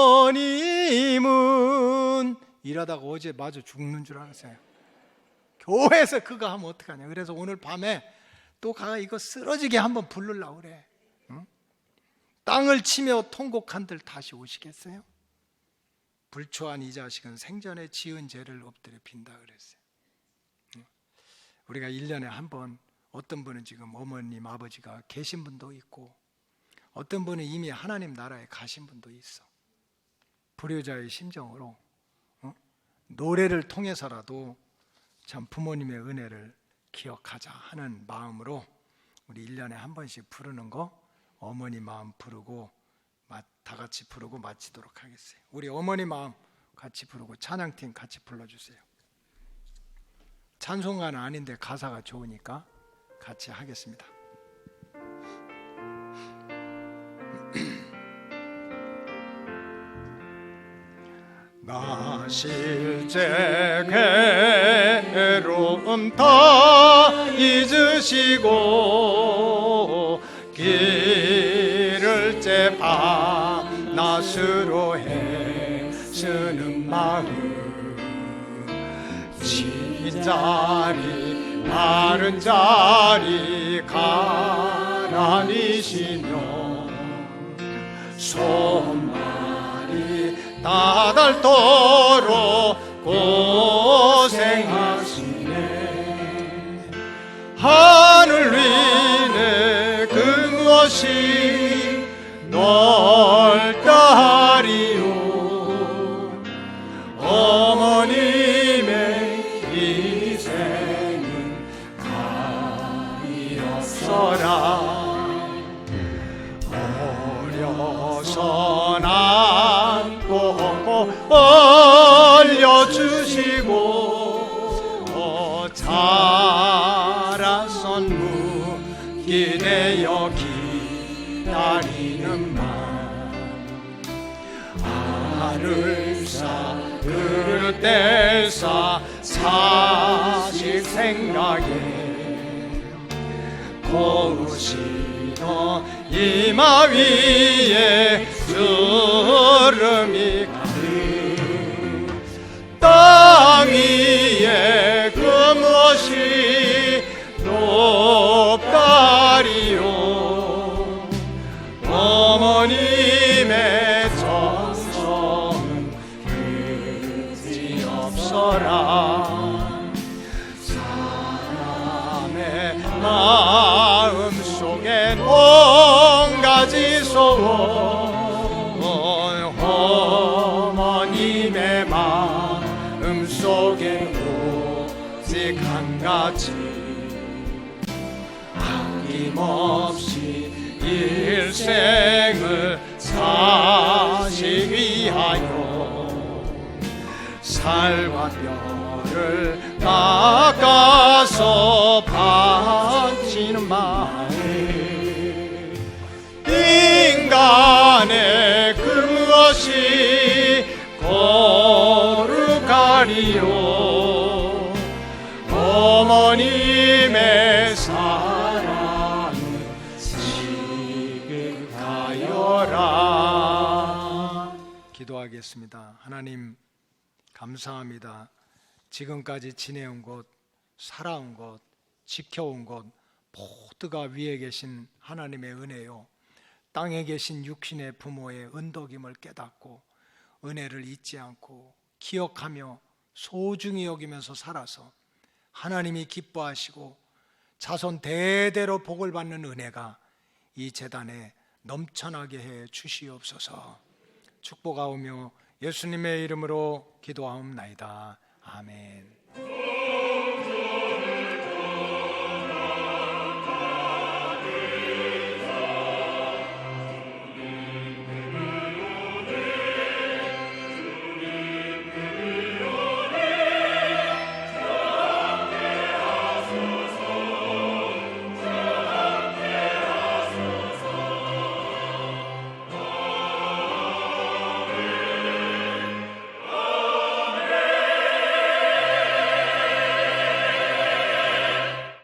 S4: 이러다가 어제 마저 죽는 줄 알았어요. 교회에서 그거 하면 어떡하냐. 그래서 오늘 밤에 또 가 이거 쓰러지게 한번 부르려고 그래. 응? 땅을 치며 통곡한들 다시 오시겠어요? 불초한 이 자식은 생전에 지은 죄를 엎드려 빈다 그랬어요. 우리가 1년에 한 번, 어떤 분은 지금 어머님 아버지가 계신 분도 있고 어떤 분은 이미 하나님 나라에 가신 분도 있어. 불효자의 심정으로 노래를 통해서라도 참 부모님의 은혜를 기억하자 하는 마음으로 우리 1년에 한 번씩 부르는 거 어머니 마음 부르고 다 같이 부르고 마치도록 하겠어요. 우리 어머니 마음 같이 부르고 찬양팀 같이 불러주세요. 찬송가는 아닌데 가사가 좋으니까 같이 하겠습니다. 나 실제 괴로움 다 잊으시고 길을 밤낮으로 애쓰는 마음 진자리 바른 자리 가라니시며 손발이 다닳도록 고생하시네. 하늘 위에 그 무엇이 넓다 하리요. 어머님의 희생은 감이 없어라. 어려서 안고 올려주시고 자라선 무기되어 기다리는 마음 알을 사 그릇 뗄사 사실 생각에 고우시너 이마 위에 주름이 가득 땅 위에 그 무엇이 높다리요. 어머님의 정성은 끝이 없어라. 사람의 마음 속엔 온가지 소원 어머님의 마음 속엔 오직 한 가지 아낌없이 일생을 사시기 위하여 살과 뼈를 깎아서 바치는 마음 인간의 그 무엇이 거룩하리요. 어머님의 사랑은 지극하여라. 기도하겠습니다. 하나님 감사합니다. 지금까지 지내온 것, 살아온 것, 지켜온 것 모두가 위에 계신 하나님의 은혜요. 땅에 계신 육신의 부모의 은덕임을 깨닫고 은혜를 잊지 않고 기억하며 소중히 여기면서 살아서 하나님이 기뻐하시고 자손 대대로 복을 받는 은혜가 이 재단에 넘쳐나게 해 주시옵소서. 축복하오며 예수님의 이름으로 기도하옵나이다. 아멘.